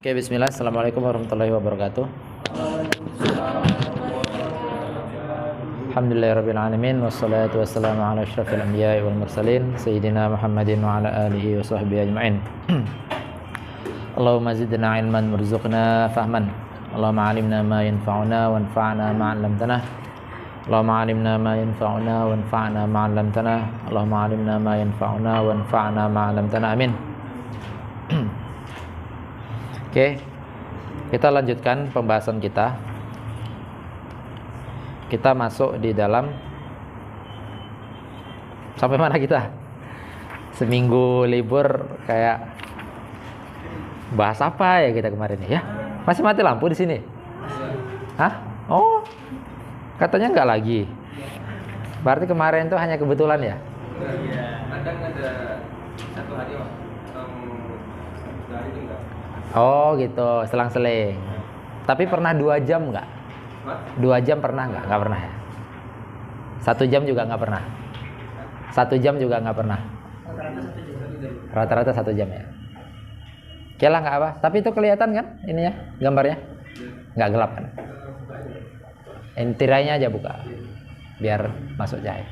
Oke, bismillah. Assalamualaikum warahmatullahi wabarakatuh. Alhamdulillahirrabbilalamin. Wassalatu wassalamu ala ashrafil anbiya'i wal mursalin Sayyidina Muhammadin wa ala alihi wa sahbihi ajma'in. Allahumma zidna ilman warzuqna fahman. Allahumma alimna ma yanfa'una wanfa'na ma 'allamtana. Allahumma alimna ma yanfa'una wanfa'na ma 'allamtana. Allahumma alimna ma yanfa'una wanfa'na ma 'allamtana. Amin. Oke, kita lanjutkan pembahasan kita. Kita masuk di dalam sampai mana kita? Seminggu libur kayak bahas apa ya kita kemarin ya? Masih mati lampu di sini? Hah? Oh, katanya nggak lagi. Berarti kemarin itu hanya kebetulan ya? Iya, kadang ada satu hari hari itu enggak. Oh gitu, selang-seling. Tapi pernah 2 jam nggak? 2 jam pernah nggak? Nggak pernah ya? 1 jam juga nggak pernah? 1 jam juga nggak pernah? Rata-rata 1 jam ya? Oke lah, nggak apa. Tapi itu kelihatan kan ininya, gambarnya? Nggak gelap kan? Ini tirainya aja buka, biar masuk cahaya.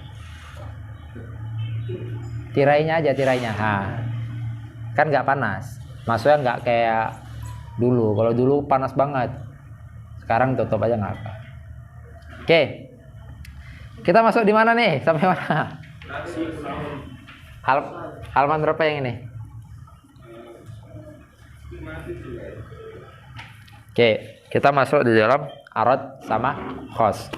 Tirainya aja, tirainya. Kan nggak panas. Maksudnya nggak kayak dulu. Kalau dulu panas banget. Sekarang tutup aja nggak apa. Oke. Kita masuk di mana nih? Sampai mana? Halaman berapa yang ini? Oke. Kita masuk di dalam arad sama khos.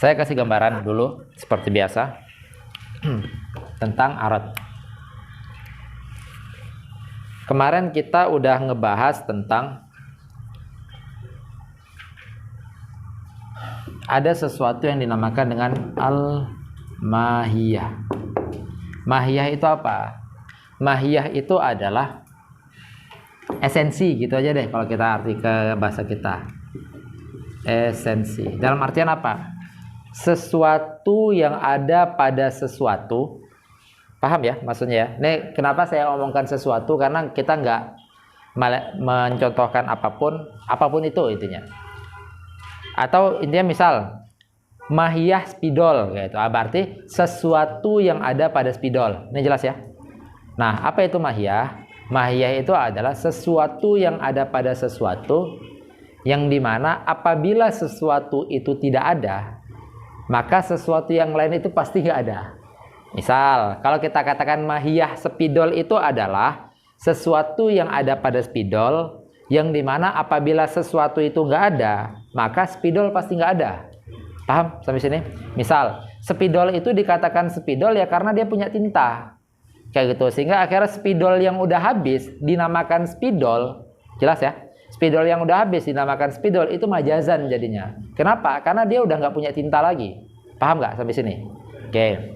Saya kasih gambaran dulu seperti biasa tentang arad. Kemarin kita udah ngebahas tentang ada sesuatu yang dinamakan dengan al-mahiyah. Mahiyah itu apa? Mahiyah itu adalah esensi, gitu aja deh kalau kita arti ke bahasa kita. Esensi. Dalam artian apa? Sesuatu yang ada pada sesuatu. Paham ya maksudnya ya? Ini kenapa saya omongkan sesuatu, karena kita nggak mencontohkan apapun itu intinya. Atau intinya misal mahiyah spidol gitu. Berarti sesuatu yang ada pada spidol. Ini jelas ya? Nah, apa itu mahiyah? Mahiyah itu adalah sesuatu yang ada pada sesuatu yang dimana apabila sesuatu itu tidak ada, maka sesuatu yang lain itu pasti nggak ada. Misal, kalau kita katakan mahiyah spidol itu adalah sesuatu yang ada pada spidol, yang dimana apabila sesuatu itu nggak ada, maka spidol pasti nggak ada. Paham sampai sini? Misal, spidol itu dikatakan spidol ya karena dia punya tinta. Kayak gitu, sehingga akhirnya spidol yang udah habis dinamakan spidol. Jelas ya? Spidol yang udah habis dinamakan spidol itu majazan jadinya. Kenapa? Karena dia udah nggak punya tinta lagi. Paham nggak sampai sini? Oke.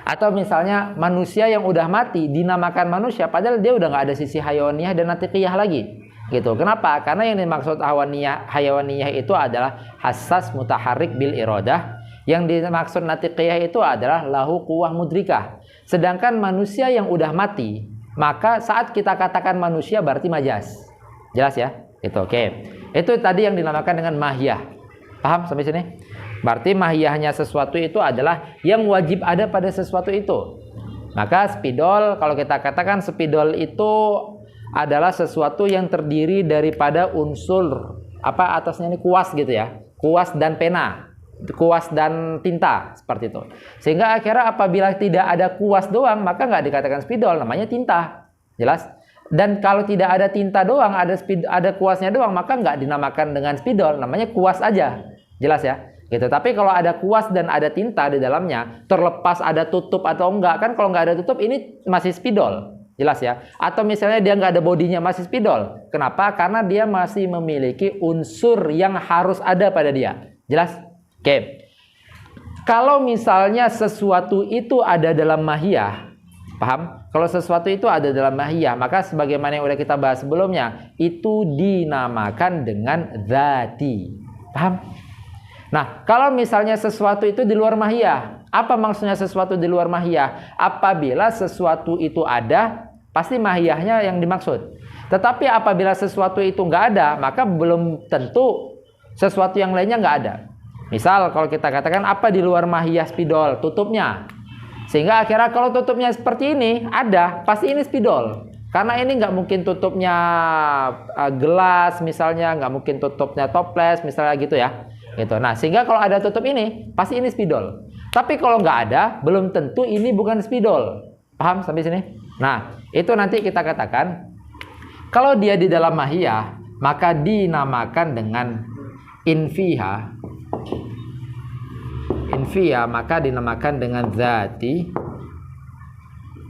Atau misalnya manusia yang udah mati dinamakan manusia padahal dia udah nggak ada sisi hayawaniyah dan natiqiyah lagi gitu. Kenapa? Karena yang dimaksud hayawaniyah itu adalah hassas mutaharrik bil iradah, yang dimaksud natiqiyah itu adalah lahu quwwah mudrikah. Sedangkan manusia yang udah mati, maka saat kita katakan manusia berarti majas. Jelas ya? Itu oke. Itu tadi yang dinamakan dengan mahiyah. Paham sampai sini? Berarti mahiyahnya sesuatu itu adalah yang wajib ada pada sesuatu itu. Maka spidol, kalau kita katakan spidol itu adalah sesuatu yang terdiri daripada unsur apa atasnya ini kuas gitu ya. Kuas dan pena, kuas dan tinta seperti itu. Sehingga akhirnya apabila tidak ada kuas doang, maka nggak dikatakan spidol, namanya tinta. Jelas? Dan kalau tidak ada tinta doang, ada kuasnya doang, maka nggak dinamakan dengan spidol, namanya kuas aja. Jelas ya? Gitu. Tapi kalau ada kuas dan ada tinta di dalamnya, terlepas ada tutup atau enggak, kan kalau nggak ada tutup ini masih spidol. Jelas ya? Atau misalnya dia nggak ada bodinya, masih spidol. Kenapa? Karena dia masih memiliki unsur yang harus ada pada dia. Jelas? Oke. Kalau misalnya sesuatu itu ada dalam mahiyah, paham? Kalau sesuatu itu ada dalam mahiyah, maka sebagaimana yang udah kita bahas sebelumnya, itu dinamakan dengan dzati. Paham? Nah, kalau misalnya sesuatu itu di luar mahiyah, apa maksudnya sesuatu di luar mahiyah? Apabila sesuatu itu ada, pasti mahiyahnya yang dimaksud. Tetapi apabila sesuatu itu nggak ada, maka belum tentu sesuatu yang lainnya nggak ada. Misal kalau kita katakan apa di luar mahiyah spidol, tutupnya. Sehingga akhirnya kalau tutupnya seperti ini ada, pasti ini spidol. Karena ini nggak mungkin tutupnya gelas misalnya, nggak mungkin tutupnya toples misalnya gitu ya. Gitu. Nah sehingga kalau ada tutup ini, pasti ini spidol. Tapi kalau nggak ada, belum tentu ini bukan spidol. Paham sampai sini? Nah itu nanti kita katakan kalau dia di dalam mahiyah, maka dinamakan dengan infiha. Infiha maka dinamakan dengan zati.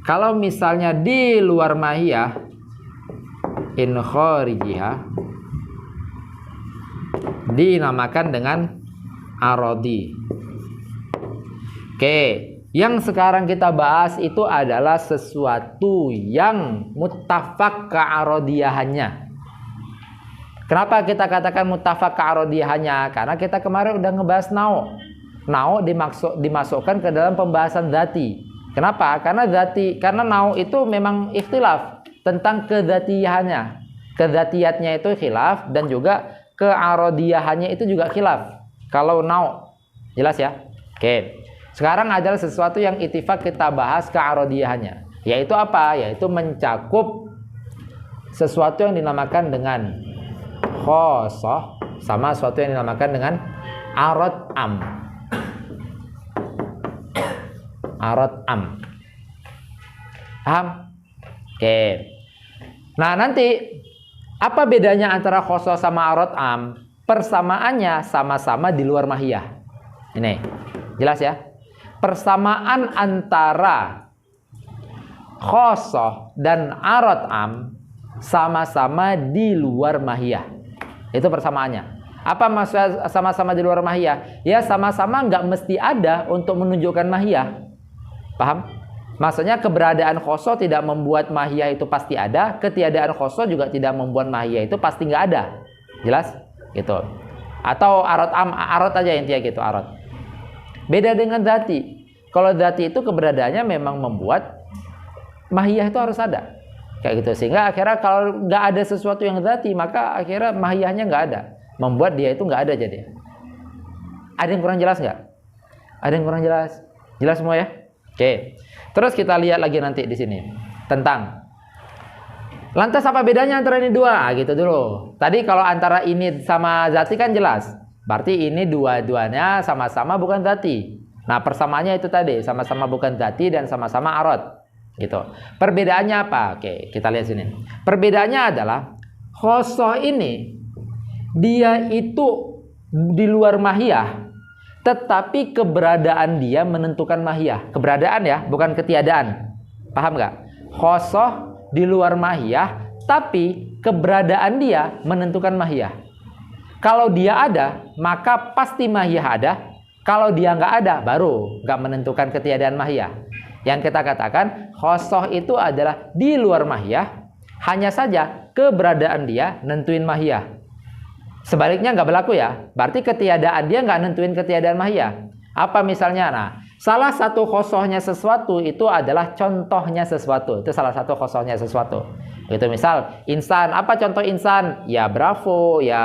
Kalau misalnya di luar mahiyah, in kharijiha, dinamakan dengan arodi. Oke, yang sekarang kita bahas itu adalah sesuatu yang muttafaq ka'arodiyahannya. Kenapa kita katakan muttafaq ka'arodiyahannya? Karena kita kemarin udah ngebahas nau. Nau dimasukkan ke dalam pembahasan dzati. Kenapa? Karena nau itu memang ikhtilaf tentang kedzatiyahannya. Kedzatiyatnya itu khilaf dan juga ke'arodiyahannya itu juga khilaf. Kalau nau, jelas ya? Oke. Sekarang adalah sesuatu yang ittifaq kita bahas ke'arodiyahannya. Yaitu apa? Yaitu mencakup sesuatu yang dinamakan dengan khosoh sama sesuatu yang dinamakan dengan arad am. Arad am. Paham? Oke. Nah, nanti apa bedanya antara khosoh sama arad am? Persamaannya sama-sama di luar mahiyah. Ini. Jelas ya? Persamaan antara khosoh dan arad am sama-sama di luar mahiyah. Itu persamaannya. Apa maksudnya sama-sama di luar mahiyah? Ya sama-sama nggak mesti ada untuk menunjukkan mahiyah. Paham? Maksudnya keberadaan khosoh tidak membuat mahiyah itu pasti ada. Ketiadaan khosoh juga tidak membuat mahiyah itu pasti nggak ada. Jelas? Gitu. Atau arad am, arad aja intinya gitu, arad. Beda dengan dzati. Kalau dzati itu keberadaannya memang membuat mahiyah itu harus ada. Kayak gitu. Sehingga akhirnya kalau nggak ada sesuatu yang dzati, maka akhirnya mahiyahnya nggak ada. Membuat dia itu nggak ada jadi. Ada yang kurang jelas nggak? Ada yang kurang jelas? Jelas semua ya? Oke. Terus kita lihat lagi nanti di sini tentang lantas apa bedanya antara ini dua? Gitu dulu. Tadi kalau antara ini sama dzati kan jelas. Berarti ini dua-duanya sama-sama bukan dzati. Nah, persamaannya itu tadi, sama-sama bukan dzati dan sama-sama arad. Gitu. Perbedaannya apa? Oke, kita lihat sini. Perbedaannya adalah khosoh ini dia itu di luar mahiyah, tetapi keberadaan dia menentukan mahiyah. Keberadaan ya, bukan ketiadaan. Paham nggak? Khosoh di luar mahiyah, tapi keberadaan dia menentukan mahiyah. Kalau dia ada, maka pasti mahiyah ada. Kalau dia nggak ada, baru nggak menentukan ketiadaan mahiyah. Yang kita katakan, khosoh itu adalah di luar mahiyah. Hanya saja keberadaan dia nentuin mahiyah. Sebaliknya nggak berlaku ya. Berarti ketiadaan dia nggak nentuin ketiadaan mahiyah. Apa misalnya? Nah, salah satu khosohnya sesuatu itu adalah contohnya sesuatu. Itu salah satu khosohnya sesuatu. Itu misal insan, apa contoh insan? Ya Bravo, ya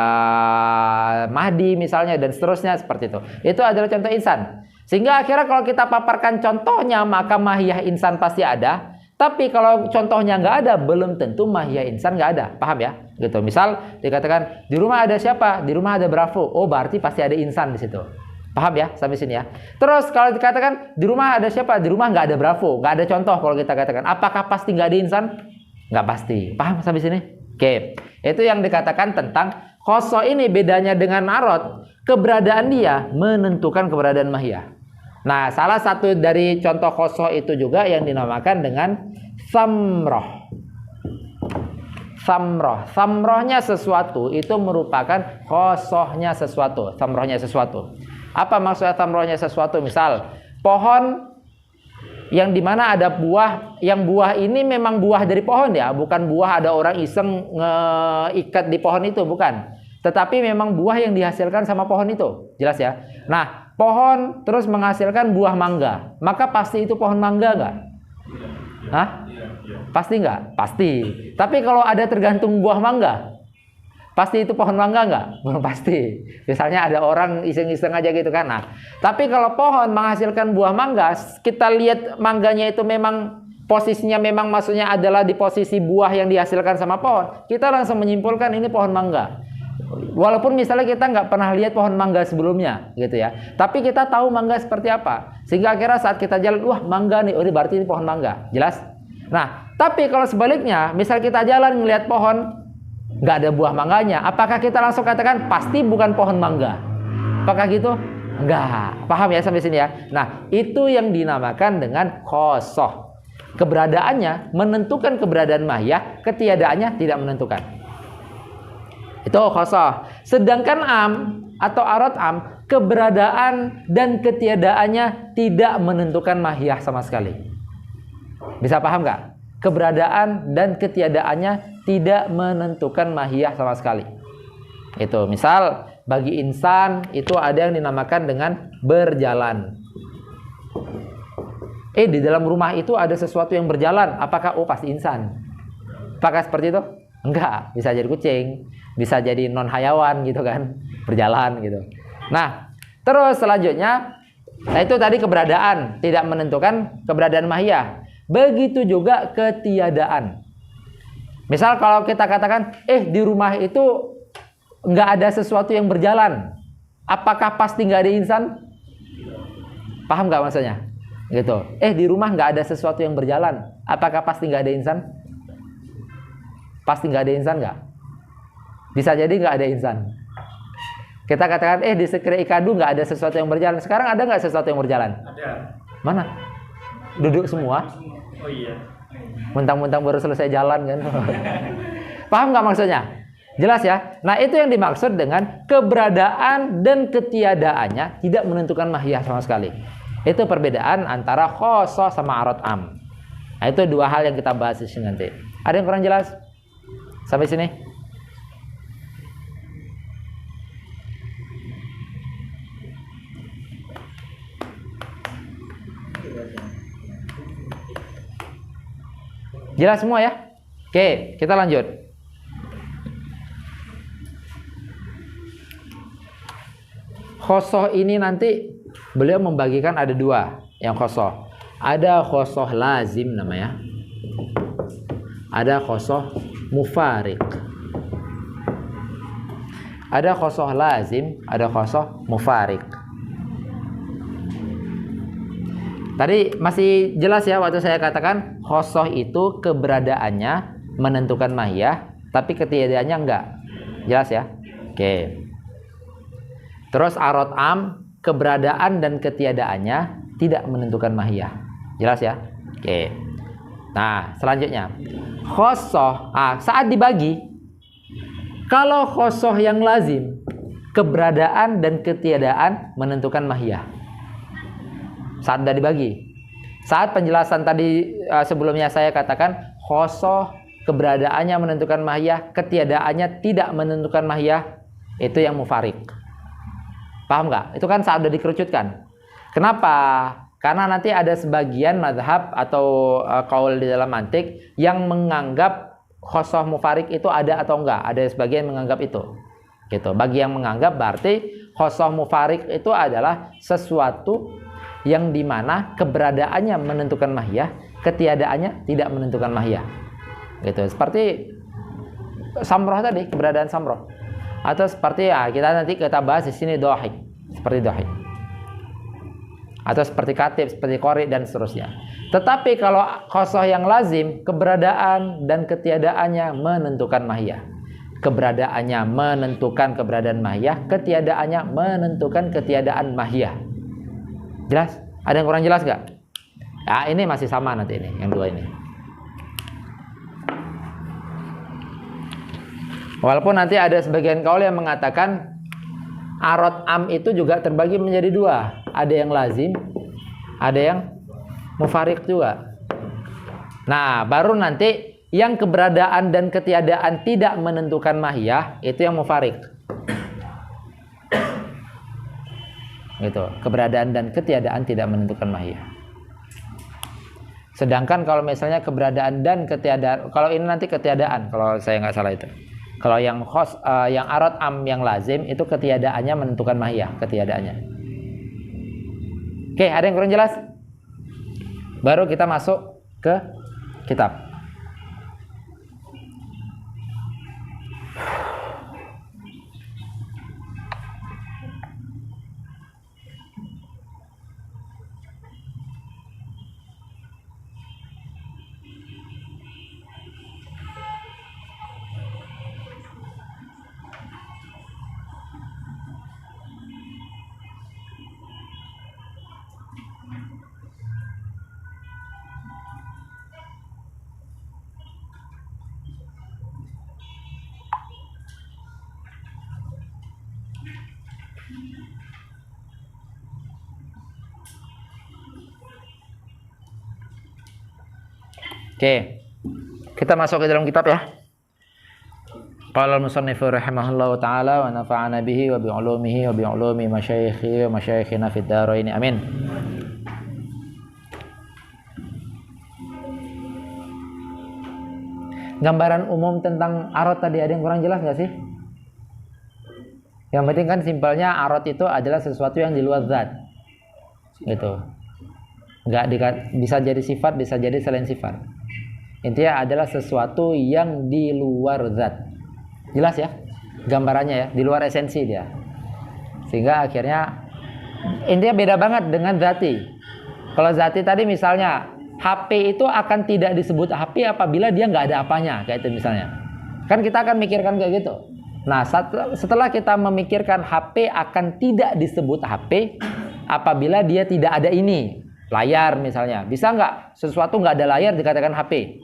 Mahdi misalnya dan seterusnya seperti itu. Itu adalah contoh insan. Sehingga akhirnya kalau kita paparkan contohnya maka mahiyah insan pasti ada. Tapi kalau contohnya nggak ada, belum tentu mahiyah insan nggak ada. Paham ya? Gitu. Misal dikatakan di rumah ada siapa? Di rumah ada Bravo. Oh berarti pasti ada insan di situ. Paham ya? Sampai sini ya. Terus kalau dikatakan di rumah ada siapa? Di rumah nggak ada Bravo. Nggak ada contoh kalau kita katakan. Apakah pasti nggak ada insan? Nggak pasti. Paham sampai sini? Oke. Itu yang dikatakan tentang khosoh ini bedanya dengan arad. Keberadaan dia menentukan keberadaan mahiyah. Nah, salah satu dari contoh khosoh itu juga yang dinamakan dengan samroh. Samroh. Samrohnya sesuatu itu merupakan khosohnya sesuatu. Samrohnya sesuatu. Apa maksudnya samrohnya sesuatu? Misal, pohon yang dimana ada buah, yang buah ini memang buah dari pohon ya, bukan buah ada orang iseng ngeikat di pohon itu, bukan. Tetapi memang buah yang dihasilkan sama pohon itu, jelas ya. Nah, pohon terus menghasilkan buah mangga, maka pasti itu pohon mangga nggak? Hah? Pasti nggak? Pasti. Tapi kalau ada tergantung buah mangga, pasti itu pohon mangga nggak? Belum pasti. Misalnya ada orang iseng-iseng aja gitu kan. Nah, tapi kalau pohon menghasilkan buah mangga, kita lihat mangganya itu memang posisinya memang maksudnya adalah di posisi buah yang dihasilkan sama pohon, kita langsung menyimpulkan ini pohon mangga. Walaupun misalnya kita nggak pernah lihat pohon mangga sebelumnya gitu ya, tapi kita tahu mangga seperti apa, sehingga akhirnya saat kita jalan, wah mangga nih, oh ini berarti ini pohon mangga, jelas. Nah, tapi kalau sebaliknya, misal kita jalan ngelihat pohon nggak ada buah mangganya, apakah kita langsung katakan pasti bukan pohon mangga? Apakah gitu? Enggak. Paham ya sampai sini ya? Nah, itu yang dinamakan dengan khosoh. Keberadaannya menentukan keberadaan mahiyah, ketiadaannya tidak menentukan. Itu khosoh. Sedangkan am atau arad am, keberadaan dan ketiadaannya tidak menentukan mahiyah sama sekali. Bisa paham nggak? Keberadaan dan ketiadaannya tidak menentukan mahiyah sama sekali. Itu misal bagi insan itu ada yang dinamakan dengan berjalan. Di dalam rumah itu ada sesuatu yang berjalan. Apakah pasti insan? Apakah seperti itu? Enggak, bisa jadi kucing, bisa jadi non hayawan gitu kan, berjalan gitu. Nah, terus selanjutnya, itu tadi keberadaan tidak menentukan keberadaan mahiyah. Begitu juga ketiadaan. Misal kalau kita katakan, di rumah itu nggak ada sesuatu yang berjalan, apakah pasti nggak ada insan? Paham nggak maksudnya? Gitu. Di rumah nggak ada sesuatu yang berjalan, apakah pasti nggak ada insan? Pasti nggak ada insan nggak? Bisa jadi nggak ada insan. Kita katakan, di sekre ikadu nggak ada sesuatu yang berjalan. Sekarang ada nggak sesuatu yang berjalan? Ada. Mana? Duduk semua? Oh iya. Mentang-mentang baru selesai jalan kan? Paham nggak maksudnya? Jelas ya? Nah, itu yang dimaksud dengan keberadaan dan ketiadaannya tidak menentukan mahiyah sama sekali. Itu perbedaan antara khosoh sama arad am. Nah, itu dua hal yang kita bahas di sini nanti. Ada yang kurang jelas? Sampai sini? Jelas semua ya? Oke, kita lanjut. Khosoh ini nanti beliau membagikan ada dua yang khosoh. Ada khosoh lazim namanya. Ada khosoh mufarik. Ada khosoh lazim, ada khosoh mufarik. Tadi masih jelas ya waktu saya katakan khosoh itu keberadaannya menentukan mahiyah, tapi ketiadaannya enggak. Jelas ya? Oke. Terus arad am, keberadaan dan ketiadaannya tidak menentukan mahiyah. Jelas ya? Oke. Nah, selanjutnya khosoh, saat dibagi, kalau khosoh yang lazim, keberadaan dan ketiadaan menentukan mahiyah. Saat sudah dibagi. Saat penjelasan tadi sebelumnya saya katakan khosoh keberadaannya menentukan mahiyah, ketiadaannya tidak menentukan mahiyah, itu yang mufarik. Paham nggak? Itu kan saat sudah dikerucutkan. Kenapa? Karena nanti ada sebagian mazhab atau qaul di dalam mantik yang menganggap khosoh mufarik itu ada atau enggak. Ada sebagian menganggap itu. Gitu. Bagi yang menganggap berarti khosoh mufarik itu adalah sesuatu yang dimana keberadaannya menentukan mahiyah, ketiadaannya tidak menentukan mahiyah. Gitu. Seperti samroh tadi, keberadaan samroh. Atau seperti kita bahas di sini dohik, seperti dohik. Atau seperti katib, seperti qori dan seterusnya. Tetapi kalau khosoh yang lazim, keberadaan dan ketiadaannya menentukan mahiyah. Keberadaannya menentukan keberadaan mahiyah, ketiadaannya menentukan ketiadaan mahiyah. Jelas? Ada yang kurang jelas nggak? Ya, ini masih sama nanti ini, yang dua ini. Walaupun nanti ada sebagian kaul yang mengatakan arad am itu juga terbagi menjadi dua. Ada yang lazim, ada yang mufarik juga. Nah, baru nanti yang keberadaan dan ketiadaan tidak menentukan mahiyah, itu yang mufarik. Gitu. Keberadaan dan ketiadaan tidak menentukan mahiyah. Sedangkan kalau misalnya keberadaan dan ketiadaan, kalau ini nanti ketiadaan, kalau saya nggak salah itu. Kalau yang yang arad am yang lazim itu ketiadaannya menentukan mahiyah, ketiadaannya. Oke, ada yang kurang jelas? Baru kita masuk ke kitab. Oke, kita masuk ke dalam kitab ya. Qala al-musannifu rahimahullahu taala wa nafa'ana bihi wa bi ulumihi wa bi ulumi masyayikhi wa masyayikhina fid dharain. Amin. Gambaran umum tentang arad tadi ada yang kurang jelas nggak sih? Yang penting kan simpelnya arad itu adalah sesuatu yang di luar zat. Gitu. Bisa jadi sifat, bisa jadi selain sifat. Intinya adalah sesuatu yang di luar zat. Jelas ya? Gambarannya ya, di luar esensi dia. Sehingga akhirnya intinya beda banget dengan zati. Kalau zati tadi misalnya HP itu akan tidak disebut HP apabila dia nggak ada apanya, kayak itu misalnya. Kan kita akan mikirkan kayak gitu. Nah, setelah kita memikirkan HP akan tidak disebut HP apabila dia tidak ada ini. Layar misalnya, bisa nggak sesuatu nggak ada layar dikatakan HP?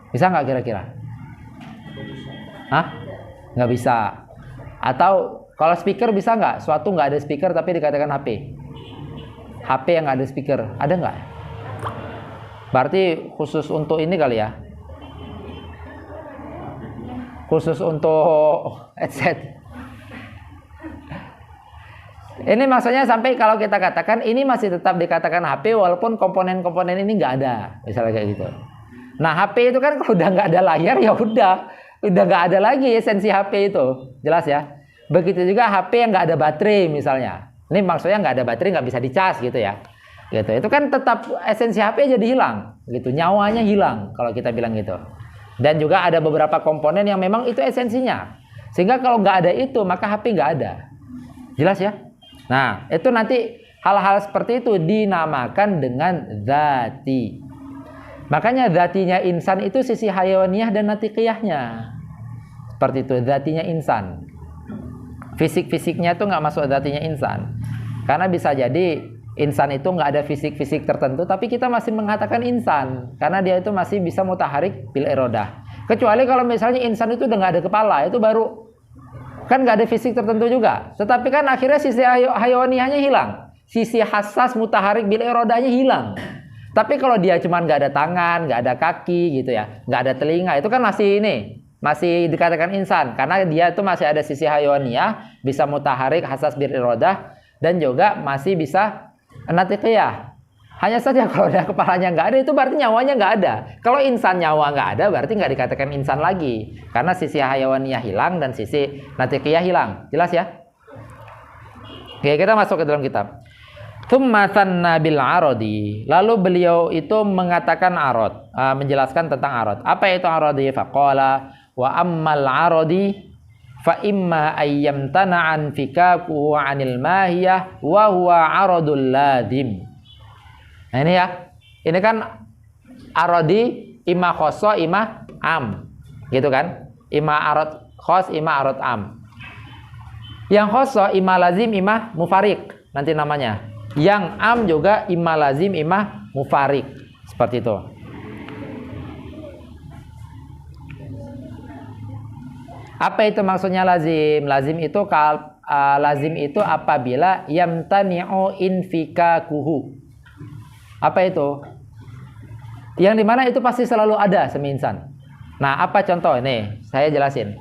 Bisa nggak kira-kira? Hah? Nggak bisa. Atau kalau speaker bisa nggak? Suatu nggak ada speaker tapi dikatakan HP. HP yang nggak ada speaker, ada nggak? Berarti khusus untuk ini kali ya? Khusus untuk headset. Ini maksudnya sampai kalau kita katakan ini masih tetap dikatakan HP walaupun komponen-komponen ini nggak ada, misalnya kayak gitu. Nah HP itu kan kalau udah nggak ada layar ya udah nggak ada lagi esensi HP itu, jelas ya. Begitu juga HP yang nggak ada baterai misalnya. Ini maksudnya nggak ada baterai nggak bisa dicas gitu ya. Gitu. Itu kan tetap esensi HP jadi hilang, gitu. Nyawanya hilang kalau kita bilang gitu. Dan juga ada beberapa komponen yang memang itu esensinya. Sehingga kalau nggak ada itu maka HP nggak ada. Jelas ya? Nah, itu nanti hal-hal seperti itu dinamakan dengan zati. Makanya zatinya insan itu sisi hayawaniyah dan natiqiyahnya. Seperti itu, zatinya insan. Fisik-fisiknya itu nggak masuk zatinya insan. Karena bisa jadi insan itu nggak ada fisik-fisik tertentu, tapi kita masih mengatakan insan. Karena dia itu masih bisa mutaharik bil irodah. Kecuali kalau misalnya insan itu udah nggak ada kepala, itu baru kan nggak ada fisik tertentu juga. Tetapi kan akhirnya sisi hayawaniyahnya hilang. Sisi hassas mutaharik bil irodahnya hilang. Tapi kalau dia cuma nggak ada tangan, nggak ada kaki gitu ya, nggak ada telinga, itu kan masih dikatakan insan. Karena dia itu masih ada sisi hayawaniyah, bisa mutaharik, hassas bil irodah, dan juga masih bisa natiqiyah. Hanya saja kalau ada kepalanya nggak ada, itu berarti nyawanya nggak ada. Kalau insan nyawa nggak ada, berarti nggak dikatakan insan lagi. Karena sisi hayawaniyah hilang dan sisi natiqiyah hilang. Jelas ya? Oke, kita masuk ke dalam kitab. Tsumma tsanna bil aradi. Lalu beliau itu mengatakan arad, menjelaskan tentang arad. Apa itu aradi? Faqala wa ammal aradi fa imma ayyamtana'an fikaku 'anil mahiyah wa huwa aradul lazim. Nah ini ya, ini kan aradi imma khosso imma am, gitu kan? Imma arad khos, imma arad am. Yang khosso imma lazim imma mufarik, nanti namanya. Yang am juga imma lazim imma mufarik, seperti itu. Apa itu maksudnya lazim? Lazim itu apabila yamtani'u infikakuhu. Apa itu? Yang dimana itu pasti selalu ada seminsan. Nah, apa contoh? Nih, saya jelasin.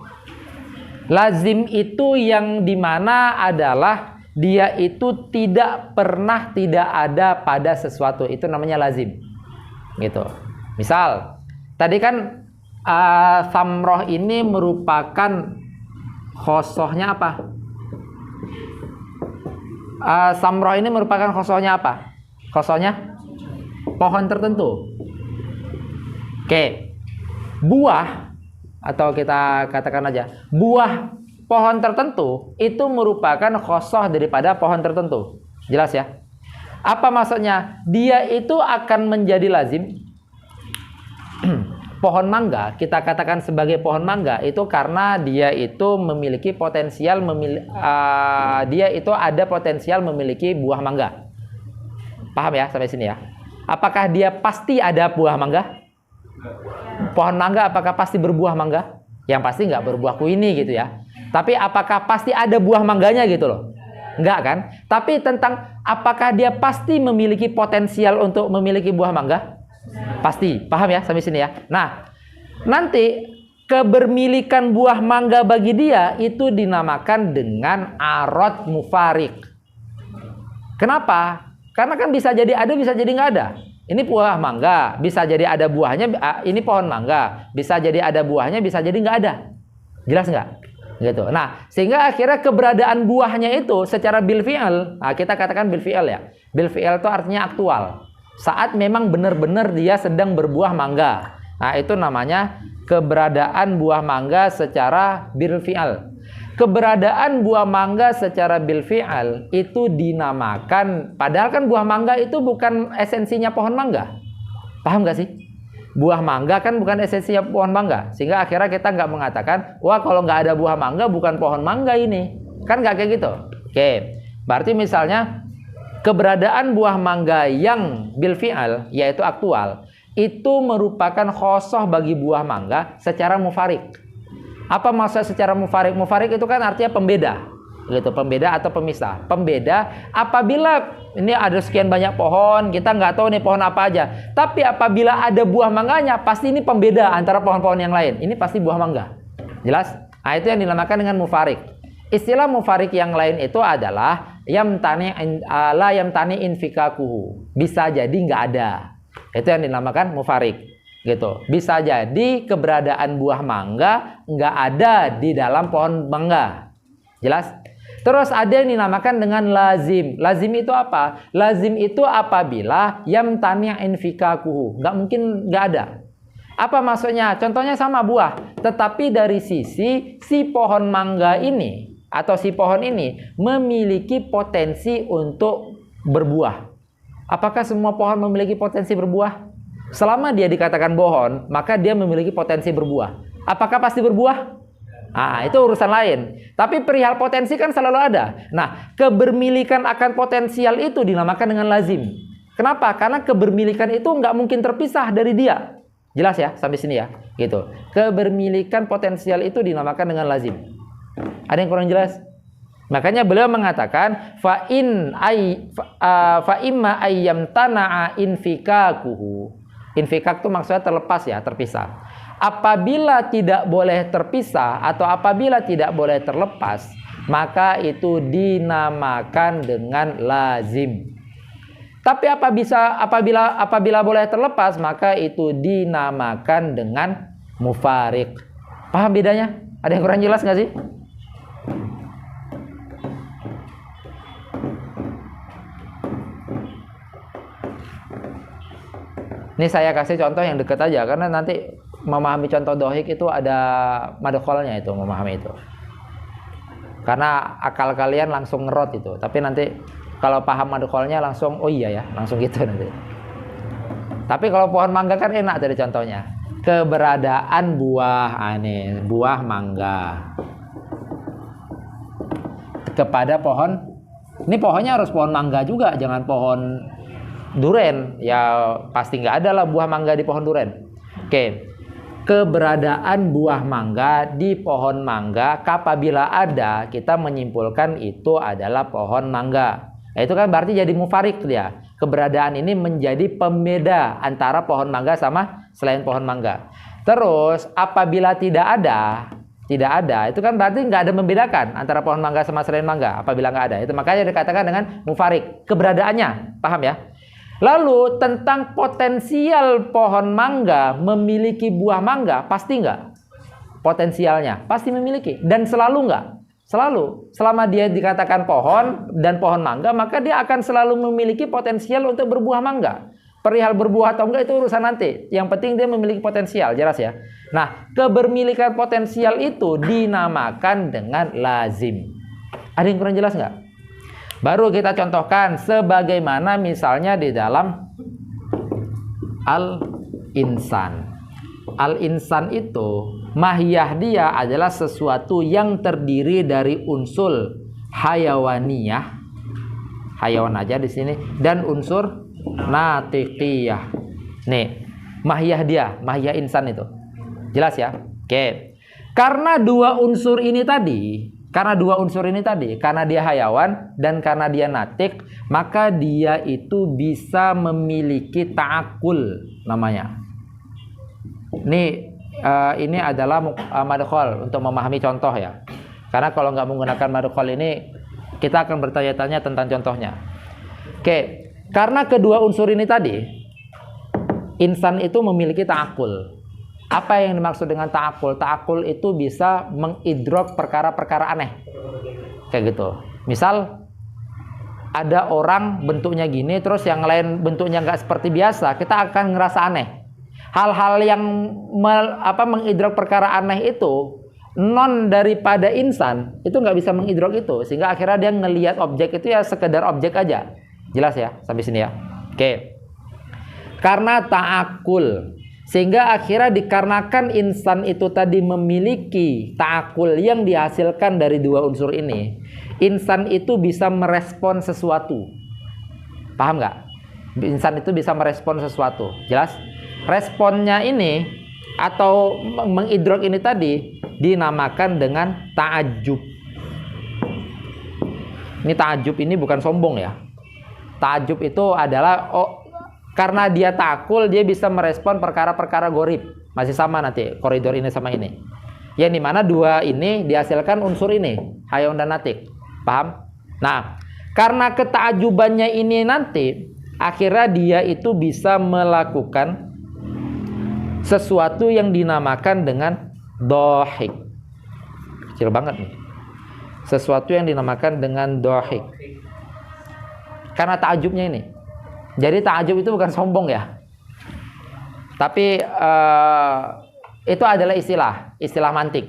Lazim itu yang dimana adalah dia itu tidak pernah tidak ada pada sesuatu. Itu namanya lazim. gitu. Misal tadi kan samroh ini merupakan khosohnya apa? Samroh ini merupakan khosohnya apa? Khosohnya pohon tertentu. Oke, buah atau kita katakan aja buah pohon tertentu itu merupakan khosoh daripada pohon tertentu. Jelas ya? Apa maksudnya? Dia itu akan menjadi lazim. Pohon mangga kita katakan sebagai pohon mangga itu karena dia itu memiliki potensial dia itu ada potensial memiliki buah mangga. Paham ya sampai sini ya? Apakah dia pasti ada buah mangga? Pohon mangga apakah pasti berbuah mangga? Yang pasti nggak berbuah kuini gitu ya. Tapi apakah pasti ada buah mangganya gitu loh? Enggak kan? Tapi tentang apakah dia pasti memiliki potensial untuk memiliki buah mangga? Pasti. Paham ya sampai sini ya? Nah, nanti kebermilikan buah mangga bagi dia itu dinamakan dengan arad mufarik. Kenapa? Karena kan bisa jadi ada, bisa jadi nggak ada. Ini buah mangga, bisa jadi ada buahnya. Ini pohon mangga, bisa jadi ada buahnya, bisa jadi nggak ada. Jelas nggak? Gitu. Nah, sehingga akhirnya keberadaan buahnya itu secara bil fi'al, kita katakan bil fi'al ya. Bil fi'al itu artinya aktual. Saat memang benar-benar dia sedang berbuah mangga. Nah, itu namanya keberadaan buah mangga secara bil fi'al. Keberadaan buah mangga secara bil fi'al itu dinamakan, padahal kan buah mangga itu bukan esensinya pohon mangga. Paham gak sih? Buah mangga kan bukan esensinya pohon mangga. Sehingga akhirnya kita nggak mengatakan, wah kalau nggak ada buah mangga bukan pohon mangga ini. Kan nggak kayak gitu. Oke, berarti misalnya keberadaan buah mangga yang bil fi'al, yaitu aktual, itu merupakan khosoh bagi buah mangga secara mufarik. Apa maksud secara mufarik? Mufarik itu kan artinya pembeda, gitu, pembeda atau pemisah. Pembeda apabila ini ada sekian banyak pohon, kita nggak tahu nih pohon apa aja. Tapi apabila ada buah mangganya, pasti ini pembeda antara pohon-pohon yang lain. Ini pasti buah mangga. Jelas? Nah, itu yang dinamakan dengan mufarik. Istilah mufarik yang lain itu adalah la yamtani infikakuhu. Bisa jadi nggak ada. Itu yang dinamakan mufarik. Gitu. Bisa jadi keberadaan buah mangga nggak ada di dalam pohon mangga. Jelas? Terus ada yang dinamakan dengan lazim. Lazim itu apa? Lazim itu apabila yamtani infikakuhu. Nggak mungkin nggak ada. Apa maksudnya? Contohnya sama buah. Tetapi dari sisi si pohon mangga ini atau si pohon ini memiliki potensi untuk berbuah. Apakah semua pohon memiliki potensi berbuah? Selama dia dikatakan pohon, maka dia memiliki potensi berbuah. Apakah pasti berbuah? Itu urusan lain. Tapi perihal potensi kan selalu ada. Nah, kebermilikan akan potensial itu dinamakan dengan lazim. Kenapa? Karena kebermilikan itu nggak mungkin terpisah dari dia. Jelas ya sampai sini ya, gitu. Kebermilikan potensial itu dinamakan dengan lazim. Ada yang kurang jelas? Makanya beliau mengatakan fa imma ayyam tana'a infikakuhu. Infikak itu maksudnya terlepas ya, terpisah. Apabila tidak boleh terpisah atau apabila tidak boleh terlepas, maka itu dinamakan dengan lazim. Tapi apabila boleh terlepas, maka itu dinamakan dengan mufarik. Paham bedanya? Ada yang kurang jelas nggak sih? Ini saya kasih contoh yang dekat aja, karena nanti memahami contoh dohik itu ada madkholnya itu, memahami itu. Karena akal kalian langsung ngerot itu, tapi nanti kalau paham madkholnya langsung, oh iya ya, langsung gitu nanti. Tapi kalau pohon mangga kan enak tadi contohnya. Keberadaan buah mangga kepada pohon. Ini pohonnya harus pohon mangga juga, jangan pohon duren. Ya pasti nggak ada lah buah mangga di pohon duren. Oke. Keberadaan buah mangga di pohon mangga, apabila ada, kita menyimpulkan itu adalah pohon mangga. Nah, itu kan berarti jadi mufarik dia. Keberadaan ini menjadi pembeda antara pohon mangga sama selain pohon mangga. Terus apabila tidak ada, itu kan berarti nggak ada membedakan antara pohon mangga sama selain mangga. Apabila nggak ada, itu makanya dikatakan dengan mufarik. Keberadaannya, paham ya? Lalu tentang potensial pohon mangga memiliki buah mangga, pasti nggak? Potensialnya pasti memiliki, dan selalu nggak? Selalu. Selama dia dikatakan pohon dan pohon mangga, maka dia akan selalu memiliki potensial untuk berbuah mangga. Perihal berbuah atau enggak itu urusan nanti. Yang penting dia memiliki potensial, jelas ya. Nah, kebermilikan potensial itu dinamakan dengan lazim. Ada yang kurang jelas nggak? Baru kita contohkan sebagaimana misalnya di dalam al-insan. Al-insan itu mahiyah dia adalah sesuatu yang terdiri dari unsur hayawaniyah, hayawan aja di sini, dan unsur natiqiyah. Nih, mahiyah dia, mahiyah insan itu. Jelas ya? Oke. Karena dua unsur ini tadi, karena dia hayawan dan karena dia natik, maka dia itu bisa memiliki ta'akul namanya. Ini adalah madkhol untuk memahami contoh ya. Karena kalau nggak menggunakan madkhol ini, kita akan bertanya-tanya tentang contohnya. Oke, karena kedua unsur ini tadi, insan itu memiliki ta'akul. Apa yang dimaksud dengan ta'akul? Ta'akul itu bisa mengidrok perkara-perkara aneh. Kayak gitu. Misal ada orang bentuknya gini, terus yang lain bentuknya nggak seperti biasa, kita akan ngerasa aneh. Hal-hal yang mengidrok perkara aneh itu non daripada insan itu nggak bisa mengidrok itu, sehingga akhirnya dia ngelihat objek itu ya sekedar objek aja. Jelas ya sampai sini ya. Oke. Karena ta'akul, sehingga akhirnya dikarenakan insan itu tadi memiliki ta'akul yang dihasilkan dari dua unsur ini, insan itu bisa merespon sesuatu. Paham nggak? Insan itu bisa merespon sesuatu. Jelas? Responnya ini atau mengidrok ini tadi dinamakan dengan ta'ajub. Ini ta'ajub ini bukan sombong ya. Ta'ajub itu adalah karena dia ta'akul, dia bisa merespon perkara-perkara gorib. Masih sama nanti koridor ini sama ini. Yang dimana dua ini dihasilkan unsur ini, hayawan dan natik. Paham? Nah, karena keta'ajubannya ini nanti, akhirnya dia itu bisa melakukan sesuatu yang dinamakan dengan dohik. Kecil banget nih. Sesuatu yang dinamakan dengan dohik. Karena ta'ajubnya ini. Jadi ta'ajub itu bukan sombong ya. Tapi itu adalah istilah mantik.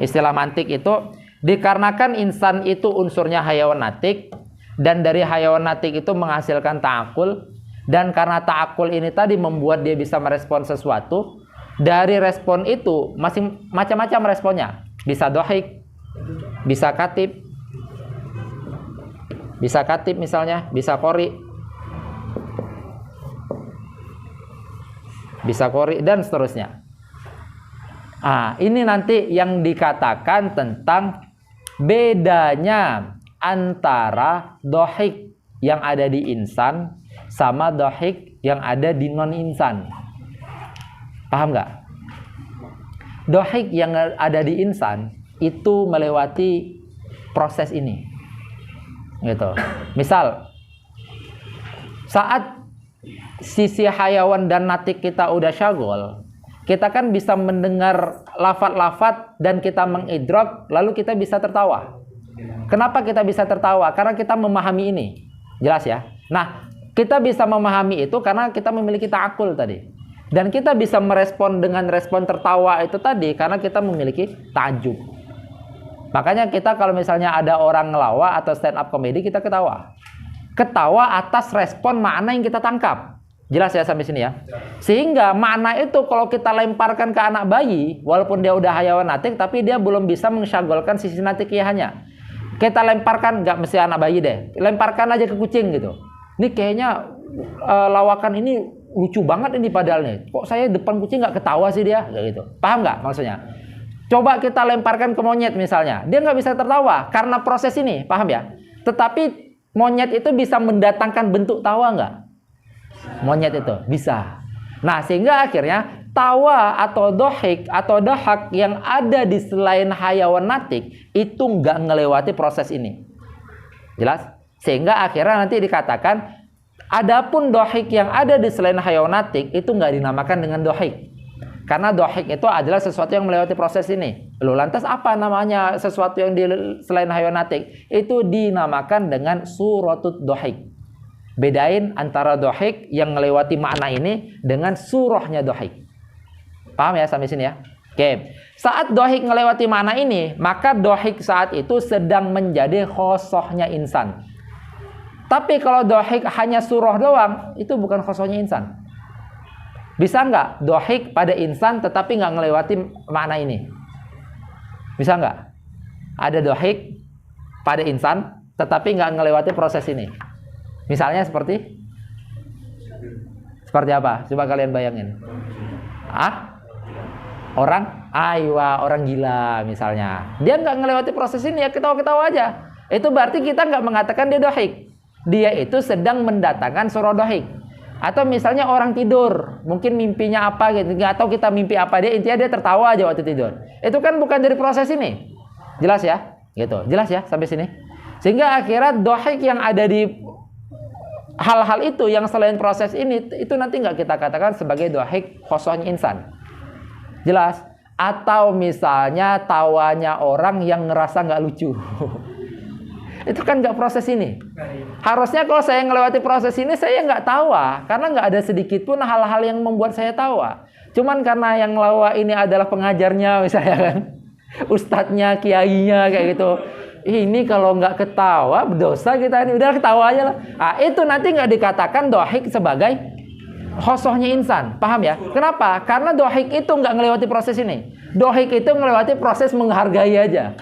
Istilah mantik itu dikarenakan insan itu unsurnya hayawan natik, dan dari hayawan natik itu menghasilkan ta'akul, dan karena ta'akul ini tadi membuat dia bisa merespon sesuatu. Dari respon itu masih macam-macam responnya. Bisa dohik, bisa katib misalnya, bisa kori, dan seterusnya. Ini nanti yang dikatakan tentang bedanya antara dohik yang ada di insan sama dohik yang ada di non-insan. Paham nggak? Dohik yang ada di insan itu melewati proses ini. Gitu. Misal, saat sisi hayawan dan natik kita udah syagol, kita kan bisa mendengar lafaz-lafaz dan kita mengidrok, lalu kita bisa tertawa. Kenapa kita bisa tertawa? Karena kita memahami ini. Jelas ya? Nah, kita bisa memahami itu karena kita memiliki ta'akul tadi. Dan kita bisa merespon dengan respon tertawa itu tadi karena kita memiliki ta'ajub. Makanya kita kalau misalnya ada orang ngelawak atau stand up comedy, kita ketawa. Ketawa atas respon makna yang kita tangkap. Jelas ya sampai sini ya? Sehingga makna itu kalau kita lemparkan ke anak bayi, walaupun dia udah hayawan natik, tapi dia belum bisa mensyagolkan sisi natikiyahnya. Kita lemparkan, nggak mesti anak bayi deh, lemparkan aja ke kucing gitu. Ini kayaknya lawakan ini lucu banget ini padahal nih. Kok saya depan kucing nggak ketawa sih dia? Kayak gitu. Paham nggak maksudnya? Coba kita lemparkan ke monyet misalnya, dia nggak bisa tertawa karena proses ini, paham ya? Tetapi monyet itu bisa mendatangkan bentuk tawa nggak? Monyet itu bisa. Nah, sehingga akhirnya tawa atau dohik atau dahak yang ada di selain hayawan natik itu nggak ngelewati proses ini. Jelas? Sehingga akhirnya nanti dikatakan Adapun dohik yang ada di selain hayawanatik itu nggak dinamakan dengan dohik. Karena dohik itu adalah sesuatu yang melewati proses ini. Loh, lantas apa namanya sesuatu yang di selain hayawanatik? Itu dinamakan dengan suratut dohik. Bedain antara dohik yang melewati makna ini dengan surahnya dohik. Paham ya sampai sini ya? Oke. Saat dohik melewati makna ini, maka dohik saat itu sedang menjadi khosohnya insan. Tapi kalau dohik hanya surah doang, itu bukan khosohnya insan. Bisa nggak dohik pada insan tetapi nggak melewati makna ini? Bisa nggak? Ada dohik pada insan tetapi nggak melewati proses ini. Misalnya seperti apa? Coba kalian bayangin. Orang gila misalnya. Dia nggak melewati proses ini, ya ketawa-ketawa aja. Itu berarti kita nggak mengatakan dia dohik. Dia itu sedang mendatangkan surah dohik. Atau misalnya orang tidur, mungkin mimpinya apa gitu, nggak tahu kita mimpi apa, dia intinya dia tertawa aja waktu tidur. Itu kan bukan dari proses ini. Jelas ya? Gitu. Jelas ya sampai sini? Sehingga akhirnya dohik yang ada di hal-hal itu yang selain proses ini, itu nanti nggak kita katakan sebagai dohik khosohnya insan. Jelas? Atau misalnya tawanya orang yang ngerasa nggak lucu. Itu kan nggak proses ini. Harusnya kalau saya ngelewati proses ini, saya nggak tawa. Karena nggak ada sedikit pun hal-hal yang membuat saya tawa. Cuman karena yang lawa ini adalah pengajarnya misalnya kan. Ustadznya, kiainya kayak gitu. Ini kalau nggak ketawa, berdosa kita ini. Udah ketawa aja lah. Nah, itu nanti nggak dikatakan dohik sebagai khosohnya insan. Paham ya? Kenapa? Karena dohik itu nggak ngelewati proses ini. Dohik itu ngelewati proses menghargai aja.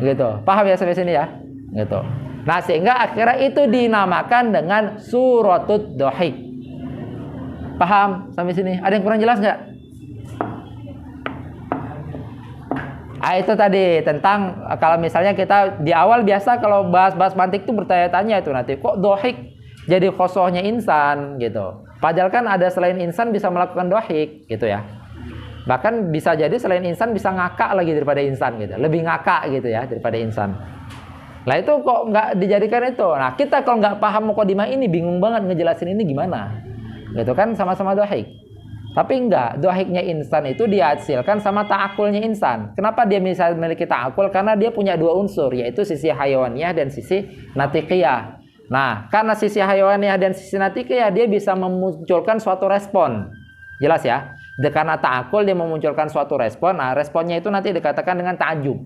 Gitu. Paham ya sampai sini ya? Gitu. Nah, sehingga akhirnya itu dinamakan dengan suratut dohik. Paham sampai sini? Ada yang kurang jelas nggak? Itu tadi tentang kalau misalnya kita di awal biasa kalau bahas-bahas mantik itu bertanya-tanya itu nanti kok dohik jadi khosohnya insan gitu. Padahal kan ada selain insan bisa melakukan dohik gitu ya. Bahkan bisa jadi selain insan bisa ngakak lagi daripada insan gitu. Lebih ngakak gitu ya daripada insan. Lah itu kok nggak dijadikan itu. Nah kita kalau nggak paham mukadimah ini bingung banget ngejelasin ini gimana. Gitu kan sama-sama dohik. Tapi enggak, dohiknya insan itu dihasilkan sama ta'akulnya insan. Kenapa dia bisa memiliki ta'akul? Karena dia punya dua unsur, yaitu sisi hayawaniyah dan sisi natikiyah. Nah, karena sisi hayawaniyah dan sisi natikiyah, dia bisa memunculkan suatu respon. Jelas ya? Karena ta'akul dia memunculkan suatu respon. Nah, responnya itu nanti dikatakan dengan ta'ajub.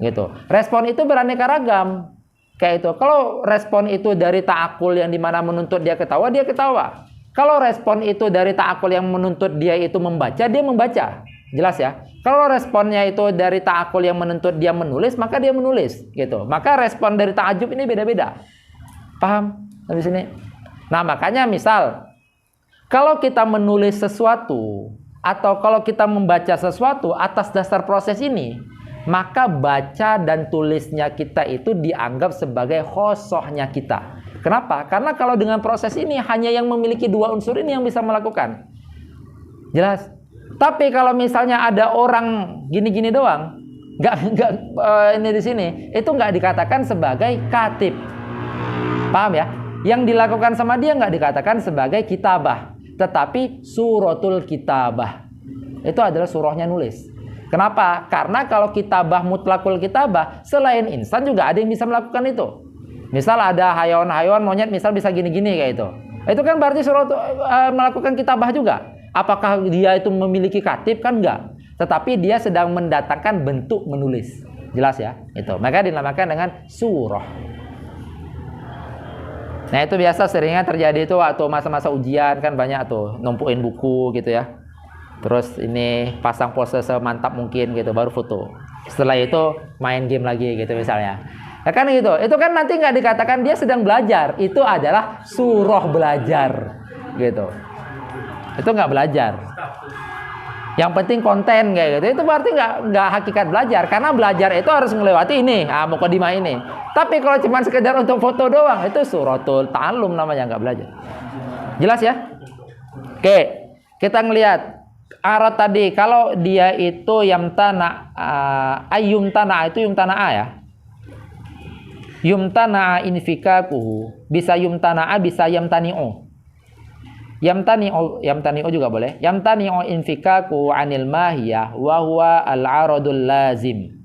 Gitu. Respon itu beraneka ragam. Kayak itu. Kalau respon itu dari ta'akul yang dimana menuntut dia ketawa, dia ketawa. Kalau respon itu dari ta'akul yang menuntut dia itu membaca, dia membaca. Jelas ya? Kalau responnya itu dari ta'akul yang menuntut dia menulis, maka dia menulis. Gitu. Maka respon dari ta'ajub ini beda-beda. Paham? Sampai sini? Nah, makanya misal, kalau kita menulis sesuatu, atau kalau kita membaca sesuatu atas dasar proses ini, maka baca dan tulisnya kita itu dianggap sebagai khosohnya kita. Kenapa? Karena kalau dengan proses ini hanya yang memiliki dua unsur ini yang bisa melakukan. Jelas? Tapi kalau misalnya ada orang gini-gini doang, ini di sini, itu nggak dikatakan sebagai katib. Paham ya? Yang dilakukan sama dia nggak dikatakan sebagai kitabah, tetapi suratul kitabah. Itu adalah surahnya nulis. Kenapa? Karena kalau kitabah mutlakul kitabah, selain insan juga ada yang bisa melakukan itu. Misal ada hayawan-hayawan monyet misal bisa gini-gini kayak itu. Itu kan berarti surat melakukan kitabah juga. Apakah dia itu memiliki katib? Kan enggak. Tetapi dia sedang mendatangkan bentuk menulis. Jelas ya? Itu. Maka dinamakan dengan surah. Nah, itu biasa seringnya terjadi itu waktu masa-masa ujian kan banyak tuh numpuin buku gitu ya. Terus ini pasang pose semantap mungkin gitu baru foto. Setelah itu main game lagi gitu misalnya. Ya kan gitu. Itu kan nanti nggak dikatakan dia sedang belajar. Itu adalah surah belajar. Gitu. Itu nggak belajar. Yang penting konten kayak gitu. Itu berarti nggak hakikat belajar. Karena belajar itu harus melewati ini. Mukadimah ini. Tapi kalau cuma sekedar untuk foto doang, itu suratul ta'allum namanya, nggak belajar. Jelas ya? Oke. Kita ngelihat. Arat tadi. Kalau dia itu yamtana. Ayyumtana. Itu yumtana A ya. Yumtana'a infikakuhu. Bisa yumtana'a, bisa yamtani'u. Yamtani'u juga boleh. Yamtani'u infikaku anil mahiyah wa huwa al-aradul lazim.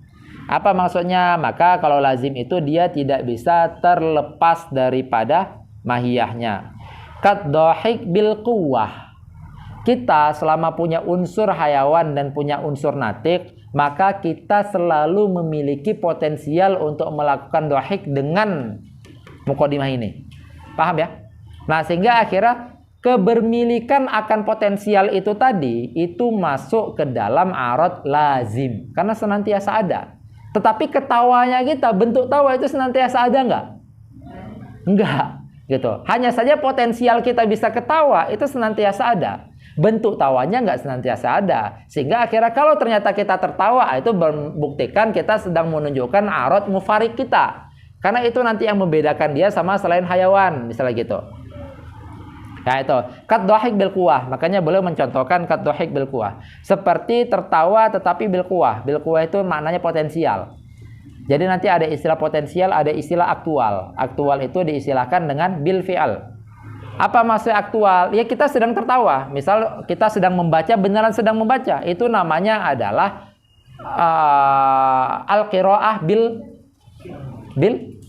Apa maksudnya? Maka kalau lazim itu dia tidak bisa terlepas daripada mahiyahnya. Kat dhahik bil quwwah. Kita selama punya unsur hayawan dan punya unsur natik, maka kita selalu memiliki potensial untuk melakukan dhahik dengan muqaddimah ini. Paham ya? Nah, sehingga akhirnya kebermilikan akan potensial itu tadi itu masuk ke dalam arad lazim karena senantiasa ada. Tetapi ketawanya kita, bentuk tawa itu senantiasa ada enggak? Enggak, gitu. Hanya saja potensial kita bisa ketawa itu senantiasa ada. Bentuk tawanya enggak senantiasa ada. Sehingga akhirnya kalau ternyata kita tertawa, itu membuktikan kita sedang menunjukkan arad mufarik kita. Karena itu nanti yang membedakan dia sama selain hayawan, misalnya gitu. Nah itu, kat dhahik bil quwwah. Makanya beliau mencontohkan kat dhahik bil quwwah. Seperti tertawa tetapi bil quwwah. Bil quwwah itu maknanya potensial. Jadi nanti ada istilah potensial, ada istilah aktual. Aktual itu diistilahkan dengan bil fi'al. Apa maksud aktual? Ya kita sedang tertawa. Misal kita sedang membaca, beneran sedang membaca. Itu namanya adalah al-qiraah bil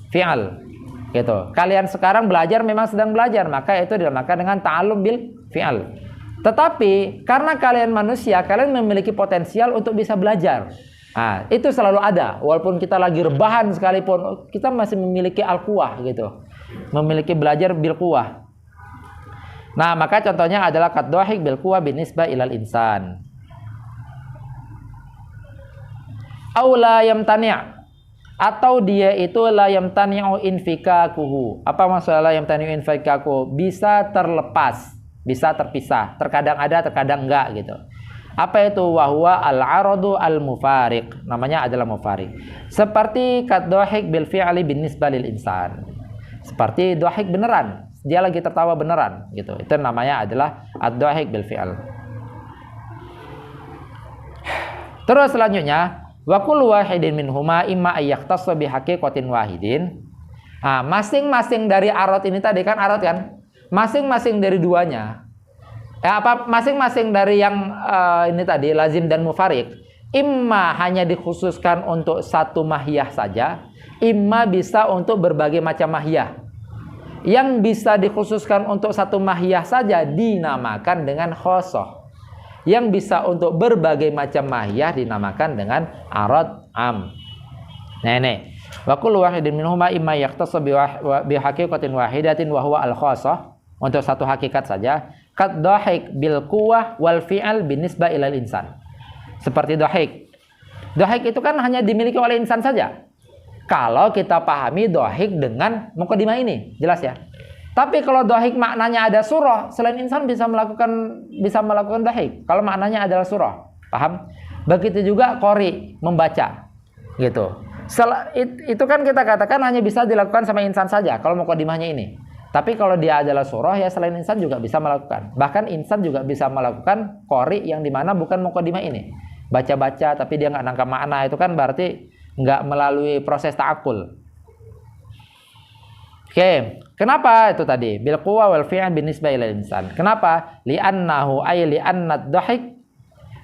fi'al. Gitu. Kalian sekarang belajar memang sedang belajar, maka itu dinamakan dengan ta'allum bil fi'al. Tetapi karena kalian manusia, kalian memiliki potensial untuk bisa belajar. Nah, itu selalu ada. Walaupun kita lagi rebahan sekalipun, kita masih memiliki al-quwwah gitu. Memiliki belajar bil quwwah. Nah, maka contohnya adalah qad dhahik bil quwwah binisbah ilal insan. Aula yamtani', atau dia itu la yamtani'u infikakuhu. Apa maksudnya la yamtani'u infikakuhu? Bisa terlepas, bisa terpisah. Terkadang ada, terkadang enggak gitu. Apa itu? Wahwa al-aradu al-mufariq. Namanya adalah mufariq. Seperti kat dhahik bil fi'li bin nisbah lil insan. Seperti dhahik beneran. Dia lagi tertawa beneran gitu. Itu namanya adalah ad-dhahik bil fi'al. Terus selanjutnya, wa kullu wahidin minhuma imma ayyakhtassa bi haqiqatin wahidin. Nah, masing-masing dari arad ini tadi kan arad kan? Masing-masing dari duanya. Masing-masing dari yang ini tadi lazim dan mufarik, imma hanya dikhususkan untuk satu mahiyah saja, imma bisa untuk berbagai macam mahiyah. Yang bisa dikhususkan untuk satu mahiyah saja dinamakan dengan khosoh. Yang bisa untuk berbagai macam mahiyah dinamakan dengan arad am. Nah ini, wa kullu wahidin minhuma imma yaqtasu bi haqiqatin wahidatin wa huwa al-khassah, untuk satu hakikat saja. Qad dhahik bil quwwah wal fi'al binisbah ilal insan. Seperti dhahik. Dhahik itu kan hanya dimiliki oleh insan saja. Kalau kita pahami dhahik dengan muqaddimah ini, jelas ya. Tapi kalau dhahik maknanya ada surah, selain insan bisa melakukan dhahik. Kalau maknanya adalah surah, paham? Begitu juga qori, membaca, gitu. Itu kan kita katakan hanya bisa dilakukan sama insan saja. Kalau muqaddimahnya ini. Tapi kalau dia adalah surah, ya selain insan juga bisa melakukan. Bahkan insan juga bisa melakukan qori yang dimana bukan muqaddimah ini. Baca-baca, tapi dia nggak nangkap makna, itu kan berarti nggak melalui proses ta'akul. Oke, kenapa itu tadi? Bil quwwah wal fi'l binisbah ilal insan. Kenapa? Li'annahu ay li'annad dhahik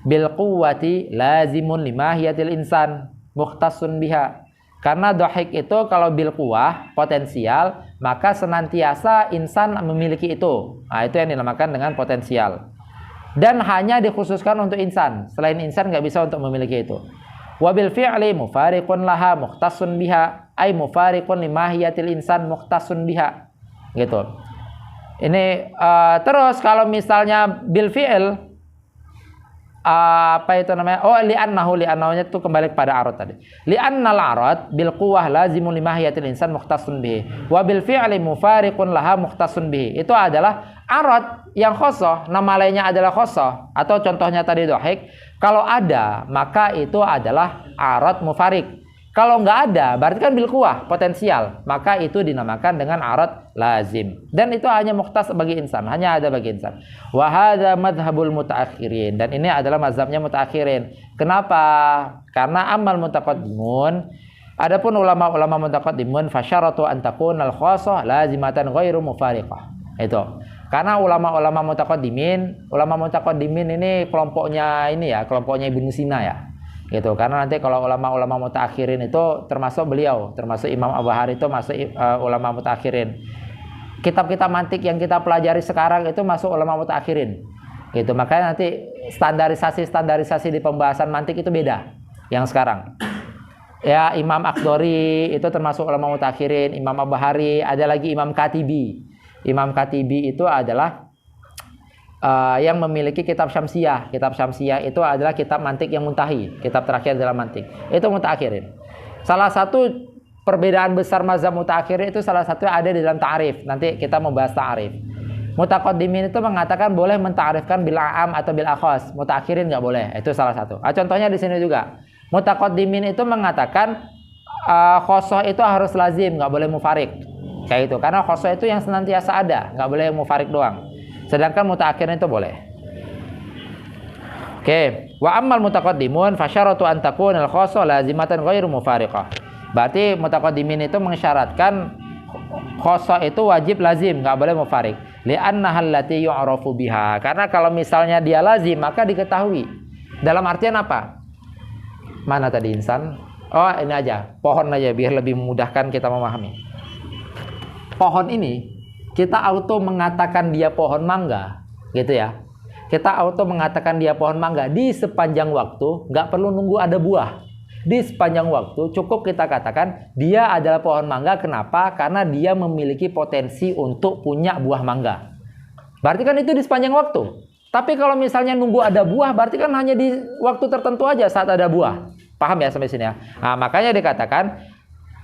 bil quwwati lazimun limahiyatil insan mukhtassun biha. Karena dhahik itu kalau bil quwwah potensial, maka senantiasa insan memiliki itu. Nah, itu yang dinamakan dengan potensial. Dan hanya dikhususkan untuk insan. Selain insan nggak bisa untuk memiliki itu. Wabil fi'li mufariqun laha mukhtassun biha, ay mufariqun limahiyatil insan mukhtassun biha. Gitu. Ini terus kalau misalnya bil fi'il apa itu namanya? Oh, li'annahu-nya itu kembali kepada arad tadi. Li'annal arad bil quwwah lazimun limahiyatil insan mukhtassun bihi. Wa bil fi'li mufariqun laha mukhtassun bihi. Itu adalah arad yang khosoh, nama lainnya adalah khosoh, atau contohnya tadi dhahik. Kalau ada, maka itu adalah arad mufarik. Kalau nggak ada, berarti kan bil quwwah, potensial. Maka itu dinamakan dengan arad lazim. Dan itu hanya mukhtas bagi insan, hanya ada bagi insan. Wa hadza madhhabul mutaakhirin. Dan ini adalah mazhabnya mutaakhirin. Kenapa? Karena amal mutaqaddimun Adapun ulama-ulama mutaqaddimun fasyaratu an takunal khassah lazimatan ghairu mufariqah. Itu. Karena ulama-ulama mutaqaddimin ini kelompoknya Ibnu Sina ya. Gitu. Karena nanti kalau ulama-ulama mutaakhirin itu termasuk beliau, termasuk Imam Abu-Bahari itu masuk ulama mutaakhirin. Kitab-kitab mantik yang kita pelajari sekarang itu masuk ulama mutaakhirin. Gitu. Makanya nanti standarisasi di pembahasan mantik itu beda yang sekarang. Ya, Imam Akhdari itu termasuk ulama mutakhirin, Imam Abu-Bahari, ada lagi Imam Katibi. Imam Katibi itu adalah yang memiliki kitab Syamsiyah. Kitab Syamsiyah itu adalah kitab mantik yang muntahi, kitab terakhir dalam mantik. Itu mutakhirin. Salah satu perbedaan besar mazhab mutakhirin itu salah satu ada di dalam ta'rif. Nanti kita membahas ta'rif. Mutaqaddimin itu mengatakan boleh menta'rifkan bil a'am atau bil akhas. Mutakhirin nggak boleh. Itu salah satu. Contohnya di sini juga. Mutaqaddimin itu mengatakan khosoh itu harus lazim, nggak boleh mufarik. Kayak itu. Karena khosoh itu yang senantiasa ada, nggak boleh mufarik doang. Sedangkan mutaakhirin itu boleh. Oke. Wa ammal mutaqaddimun fasyaratu an takunal khosoh lazimatan ghairu mufariqah. Berarti mutaqaddimin itu mensyaratkan khosoh itu wajib lazim, nggak boleh mufarik. Li'annaha allati yu'rafu biha. Karena kalau misalnya dia lazim, maka diketahui. Dalam artian apa? Mana tadi insan? Oh, ini aja. Pohon aja biar lebih memudahkan kita memahami. Pohon ini kita auto mengatakan dia pohon mangga, gitu ya. Kita auto mengatakan dia pohon mangga di sepanjang waktu, nggak perlu nunggu ada buah. Di sepanjang waktu cukup kita katakan dia adalah pohon mangga. Kenapa? Karena dia memiliki potensi untuk punya buah mangga. Berarti kan itu di sepanjang waktu. Tapi kalau misalnya nunggu ada buah, berarti kan hanya di waktu tertentu aja saat ada buah. Paham ya sampai sini ya? Nah, makanya dikatakan,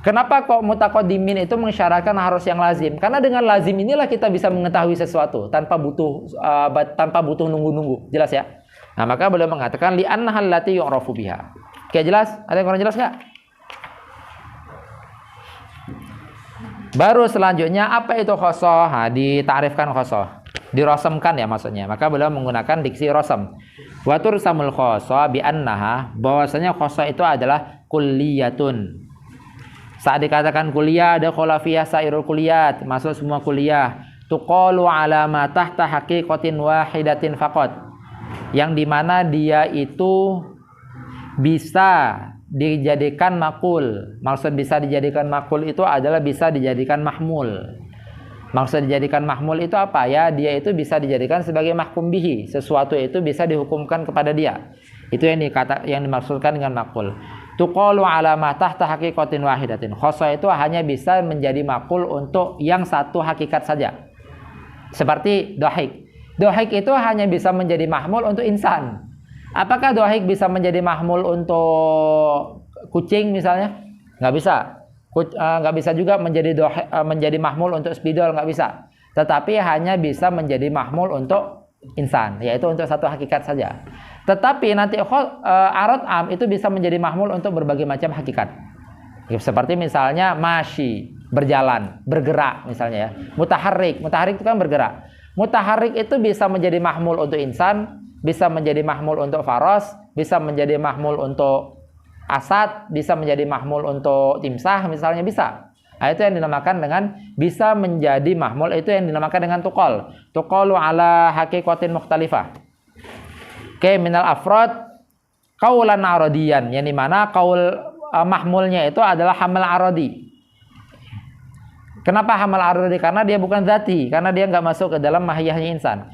kenapa kok mutaqaddimin itu mensyaratkan harus yang lazim? Karena dengan lazim inilah kita bisa mengetahui sesuatu tanpa butuh nunggu-nunggu. Jelas ya? Nah, maka beliau mengatakan li'annaha allati yu'rafu biha. Oke, jelas? Ada yang kurang jelas nggak? Baru selanjutnya apa itu khosoh? Nah, ditarifkan khosoh. Dirosemkan ya maksudnya. Maka beliau menggunakan diksi rosem. Wa tursamul khosoh bi annaha, bahwasanya khosoh itu adalah kulliyatun. Saat dikatakan kuliah ada khulafiyah sairul kuliat, masuk semua kuliah. Tuqalu ala ma tahta haqiqatin wahidatin faqat. Yang dimana dia itu bisa dijadikan makul. Maksud bisa dijadikan makul itu adalah bisa dijadikan mahmul. Maksud dijadikan mahmul itu apa ya? Dia itu bisa dijadikan sebagai mahkum bihi. Sesuatu itu bisa dihukumkan kepada dia. Itu yang dimaksudkan dengan makul. Tuqalu ala ma tahta haqiqatin wahidatin. Khosoh itu hanya bisa menjadi makul untuk yang satu hakikat saja. Seperti dohik. Dohik itu hanya bisa menjadi mahmul untuk insan. Apakah dohik bisa menjadi mahmul untuk kucing misalnya? Nggak bisa. Nggak bisa juga menjadi mahmul untuk spidol, nggak bisa. Tetapi hanya bisa menjadi mahmul untuk insan, yaitu untuk satu hakikat saja. Tetapi nanti arad am itu bisa menjadi mahmul untuk berbagai macam hakikat. Seperti misalnya masyi, berjalan, bergerak misalnya ya. Mutaharrik itu kan bergerak. Mutaharrik itu bisa menjadi mahmul untuk insan, bisa menjadi mahmul untuk faros, bisa menjadi mahmul untuk asad, bisa menjadi mahmul untuk timsah misalnya bisa. Nah, itu yang dinamakan dengan bisa menjadi mahmul, itu yang dinamakan dengan tuqal. Tuqalu ala haqiqatin mukhtalifah. Oke, minal afrad qaulan aradiyan, yang dimana qaul mahmulnya itu adalah hamal aradi. Kenapa hamal aradi? Karena dia bukan zati, karena dia nggak masuk ke dalam mahiyahnya insan.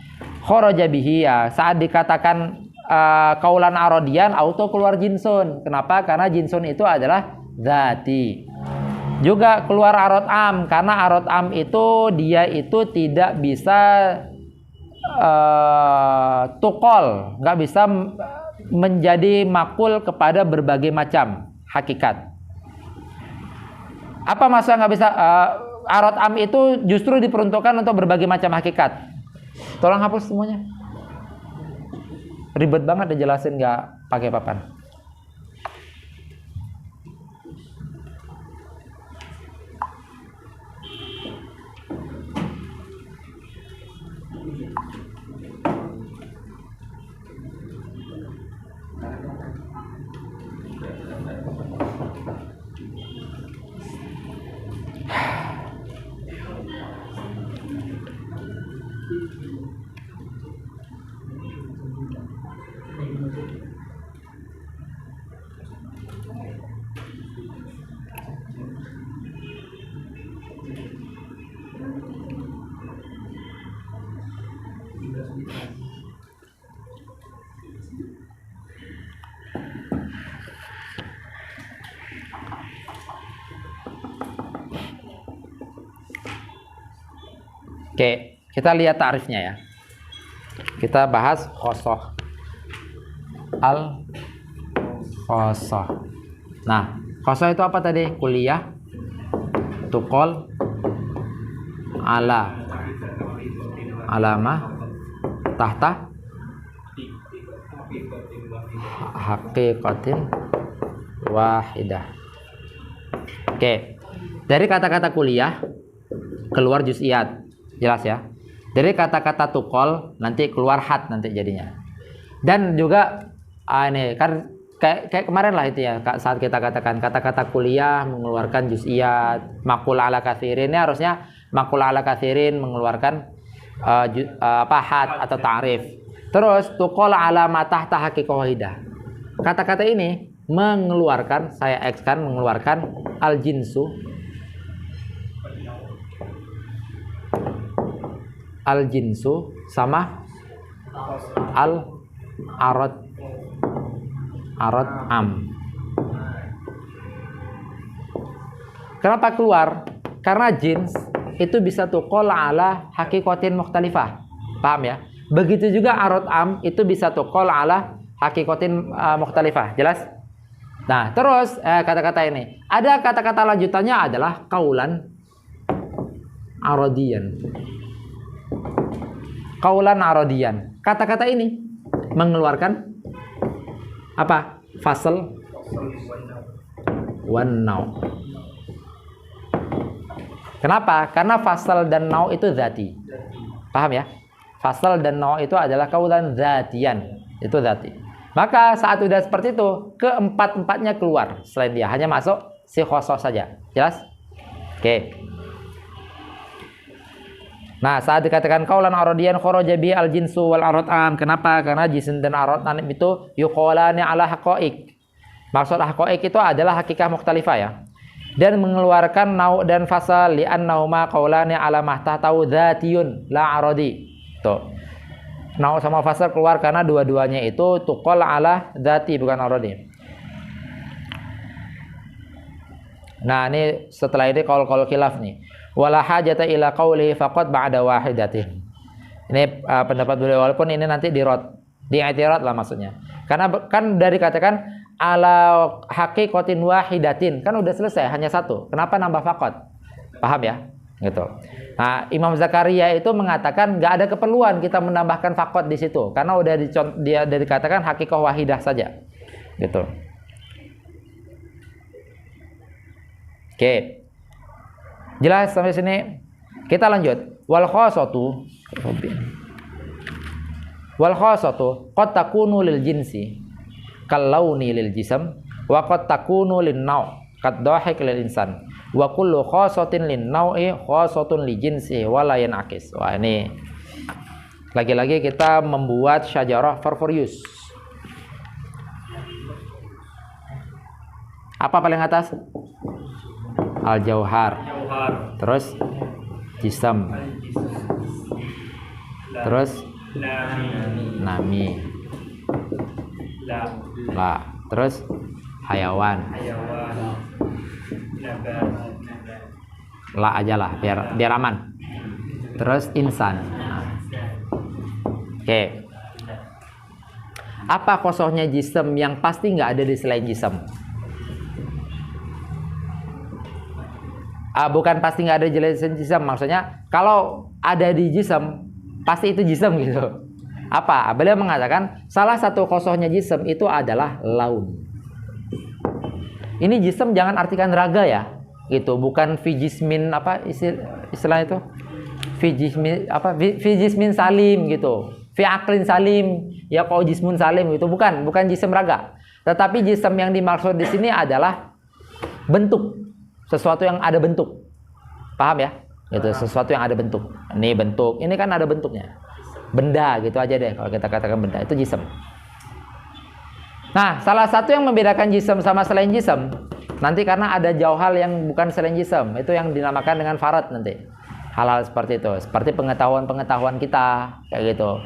Kharaja bihi, ya, saat dikatakan kaulan arodian auto keluar jinsun. Kenapa? Karena jinsun itu adalah zati. Juga keluar arad am, karena arad am itu dia itu tidak bisa tukol, nggak bisa menjadi makul kepada berbagai macam hakikat. Apa maksudnya nggak bisa? Arad am itu justru diperuntukkan untuk berbagai macam hakikat. Tolong hapus semuanya. Ribet banget dijelasin nggak pakai papan. Oke, kita lihat ta'rifnya ya. Kita bahas khosoh. Al-khosoh. Nah, khosoh itu apa tadi? Kuliah, tukol, alamah, tahta, haqiqatin wahidah. Oke, dari kata-kata kuliah keluar juz'iyat. Jelas ya. Dari kata-kata tukol nanti keluar had nanti jadinya. Dan juga ini kan kayak kemarin lah itu ya, saat kita katakan kata-kata kuliah mengeluarkan juz'iyat, maqul ala katsirin, ini harusnya maqul ala katsirin mengeluarkan had atau ta'rif. Terus tukol ala matah haqiqah wahidah. Kata-kata ini mengeluarkan, saya X kan mengeluarkan al jinsu, sama arad am. Kenapa keluar? Karena jins itu bisa tukol ala haqiqatin mukhtalifah. Paham ya? Begitu juga arad am itu bisa tukol ala haqiqatin mukhtalifah. Jelas? Nah, terus kata-kata ini. Ada kata-kata lanjutannya adalah kaulan aradian. Kaulan aradian. Kata-kata ini mengeluarkan apa? Fasl wan nau. Kenapa? Karena fasl dan nau itu dzati. Paham ya? Fasl dan nau itu adalah kaulan dzatian. Itu dzati. Maka saat sudah seperti itu, keempat-empatnya keluar selain dia. Hanya masuk si khosoh saja. Jelas? Oke. Nah, saat dikatakan kaulan aradian kharaja bi al jinsu wal arad am. Kenapa? Karena jisim dan arad am itu yuqalani ala haqaiq. Maksud haqaiq itu adalah hakikat mukhtalifah ya. Dan mengeluarkan nau dan fasal li'annahuma qaulani ala mahtatau dzatiyun la aradi. Tuh. Nau sama fasal keluar karena dua-duanya itu tuqal ala dzati bukan aradi. Nah, ini setelah ini qaul khilaf nih. Wala hajata ila qauli faqad ba'da wahidatin. Ini pendapat beliau, walaupun ini nanti i'tirad lah maksudnya. Karena kan dari katakan ala haqiqatin wahidatin, kan udah selesai hanya satu. Kenapa nambah faqad? Paham ya? Gitu. Nah, Imam Zakaria itu mengatakan enggak ada keperluan kita menambahkan faqad di situ karena udah dia dikatakan haqiqah wahidah saja. Gitu. Oke. Jelas sampai sini? Kita lanjut. Wal khasatu qad takunu lil jinsi kal launi lil jism wa qad takunu lin naw qad dhahik lil insan wa kullu khasatin lin nawi khasatun li jinsi wa la yanakis. Wah, ini lagi-lagi kita membuat syajarah Farfurius. Apa paling atas? Al-Jauhar. Terus jisam. Terus nami. La. Terus hayawan. La aja lah biar aman. Terus insan. Nah. Oke. Apa kosongnya jisam yang pasti nggak ada di selain jisam? Bukan pasti nggak ada di selain jisam, maksudnya kalau ada di jisam pasti itu jisam gitu. Apa? Beliau mengatakan salah satu kosongnya jisam itu adalah laun. Ini jisam jangan artikan raga ya, gitu. Bukan fijismin apa istilah itu? Fijismin salim gitu. Fi aklin salim, ya kau jismun salim gitu. Bukan jisam raga. Tetapi jisam yang dimaksud di sini adalah bentuk, sesuatu yang ada bentuk. Paham ya? Gitu, sesuatu yang ada bentuk. Ini bentuk, ini kan ada bentuknya. Benda gitu aja deh kalau kita katakan benda, itu jism. Nah, salah satu yang membedakan jism sama selain jism, nanti karena ada jauh hal yang bukan selain jism, itu yang dinamakan dengan farad nanti. Hal-hal seperti itu, seperti pengetahuan-pengetahuan kita, kayak gitu.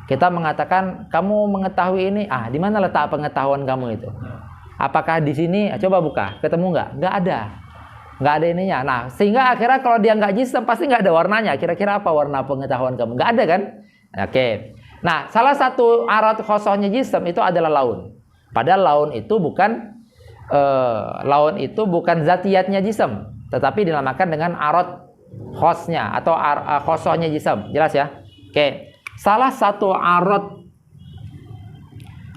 Kita mengatakan, kamu mengetahui ini, di mana letak pengetahuan kamu itu? Apakah di sini? Coba buka, ketemu nggak? Nggak ada ininya. Nah, sehingga akhirnya kalau dia nggak jism, pasti nggak ada warnanya. Kira-kira apa warna pengetahuan kamu? Nggak ada kan? Oke. Nah, salah satu arat khosohnya jism itu adalah laun. Padahal laun itu bukan zatiyatnya jism, tetapi dinamakan dengan arat khosnya atau khosohnya jism. Jelas ya? Oke. Salah satu arat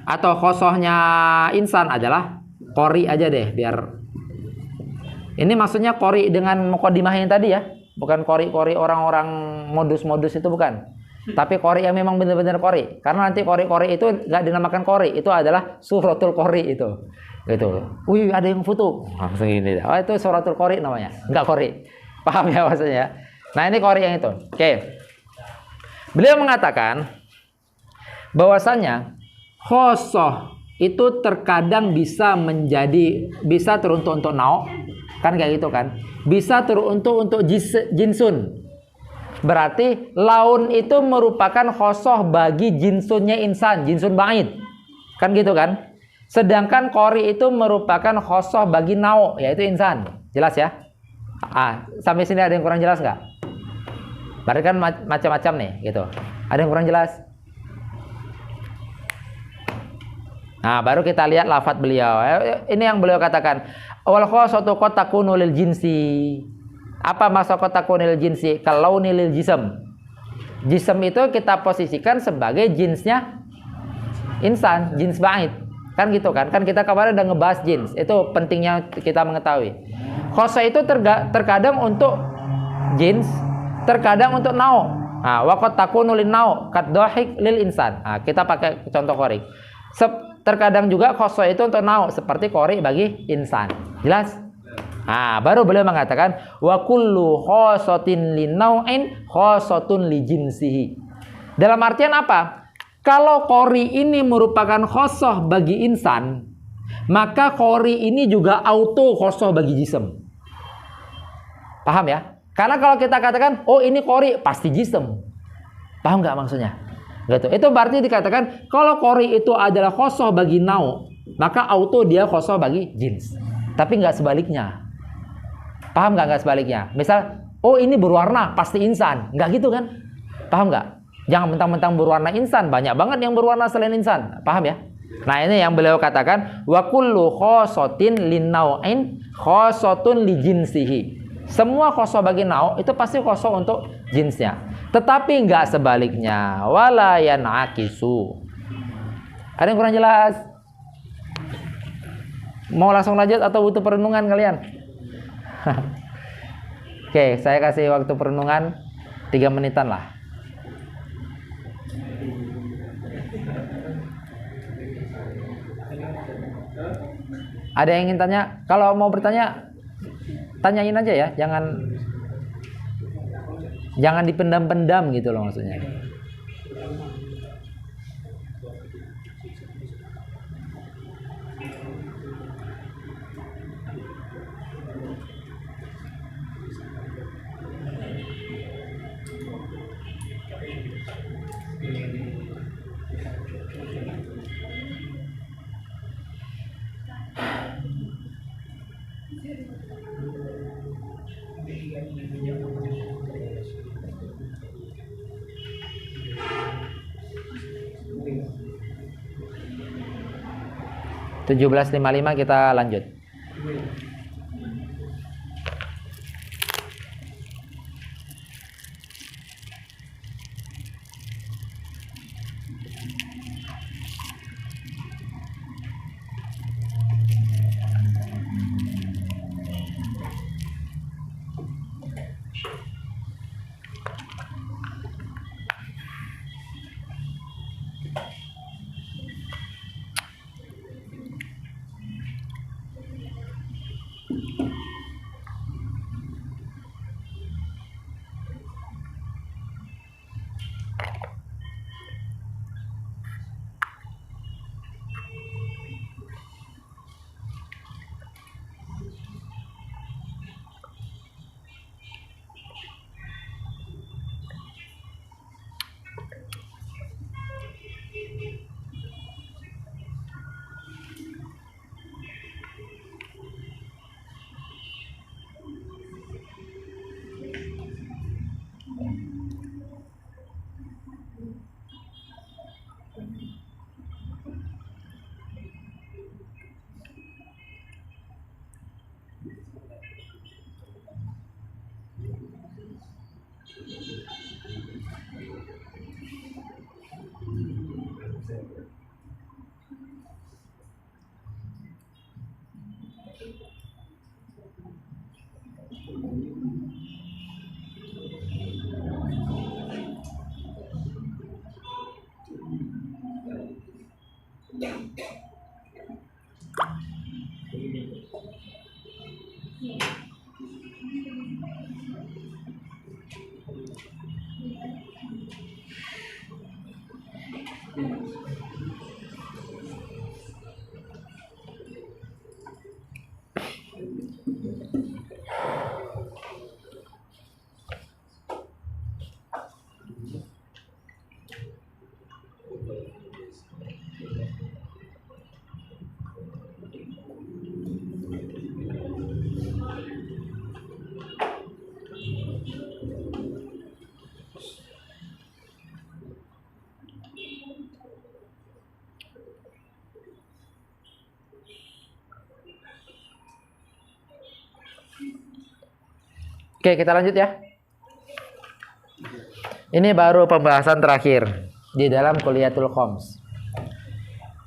atau khosohnya insan adalah qori aja deh, biar ini maksudnya qori dengan muqaddimah yang tadi ya, bukan qori orang-orang modus-modus itu bukan, tapi qori yang memang benar-benar qori, karena nanti qori itu nggak dinamakan qori, itu adalah suratul qori itu, gitu. Wih, ada yang foto langsung ini, itu suratul qori namanya, nggak qori, paham ya maksudnya? Nah, ini qori yang itu. Oke. Beliau mengatakan bahwasanya khosoh itu terkadang bisa teruntuk untuk nau, kan kayak gitu kan, bisa teruntuk untuk jinsun. Berarti laun itu merupakan khosoh bagi jinsunnya insan, jinsun ba'id, kan gitu kan. Sedangkan qori itu merupakan khosoh bagi nau, yaitu insan. Jelas ya? Sampai sini ada yang kurang jelas nggak? Berarti kan macam-macam nih, gitu. Ada yang kurang jelas? Nah, baru kita lihat lafadz beliau. Ini yang beliau katakan. Wal khosotu qad takunu lil jinsi. Apa maksud qad takunu lil jinsi? Kalau lil jism. Jism itu kita posisikan sebagai jinsnya insan, jins ba'id. Kan gitu kan? Kan kita kemarin udah ngebahas jins. Itu pentingnya kita mengetahui. Khosoh itu terkadang untuk jins, terkadang untuk nau. Wa qad takunu lin nau kadhahik lil insan. Kita pakai contoh qori. Terkadang juga khosoh itu untuk nau, seperti qori bagi insan. Jelas? Baru beliau mengatakan wa kullu khosotin lin nau'in khosotun li jinsihi. Dalam artian apa? Kalau qori ini merupakan khosoh bagi insan, maka qori ini juga auto khosoh bagi jism. Paham ya? Karena kalau kita katakan, oh ini qori, pasti jism. Paham nggak maksudnya? Gitu. Itu berarti dikatakan, kalau qori itu adalah khosoh bagi nau, maka auto dia khosoh bagi jins. Tapi nggak sebaliknya. Paham nggak sebaliknya? Misal, oh ini berwarna, pasti insan. Nggak gitu kan? Paham nggak? Jangan mentang-mentang berwarna insan. Banyak banget yang berwarna selain insan. Paham ya? Nah, ini yang beliau katakan, wa kullu khosotin lin nau'in khosotun li jinsihi. Semua khosoh bagi nau itu pasti khosoh untuk jinsnya. Tetapi nggak sebaliknya. Wala yan'akisu. Ada yang kurang jelas? Mau langsung lanjut atau butuh perenungan kalian? Oke, saya kasih waktu perenungan 3 menitan lah. Ada yang ingin tanya? Kalau mau bertanya, tanyain aja ya, jangan dipendam-pendam gitu loh maksudnya. (17.55) kita lanjut. Oke, kita lanjut ya. Ini baru pembahasan terakhir di dalam Kuliyatul Khoms,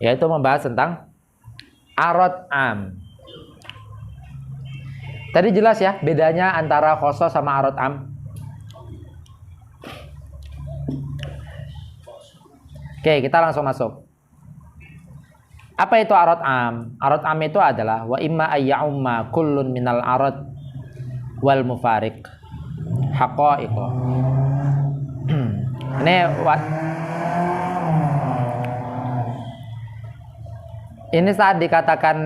yaitu membahas tentang arad am. Tadi jelas ya bedanya antara khosoh sama arad am. Oke, kita langsung masuk. Apa itu arad am? Arad am itu adalah wa imma ayya'umma kullun minal arad wal mufariq haqa'iqa. Ini saat dikatakan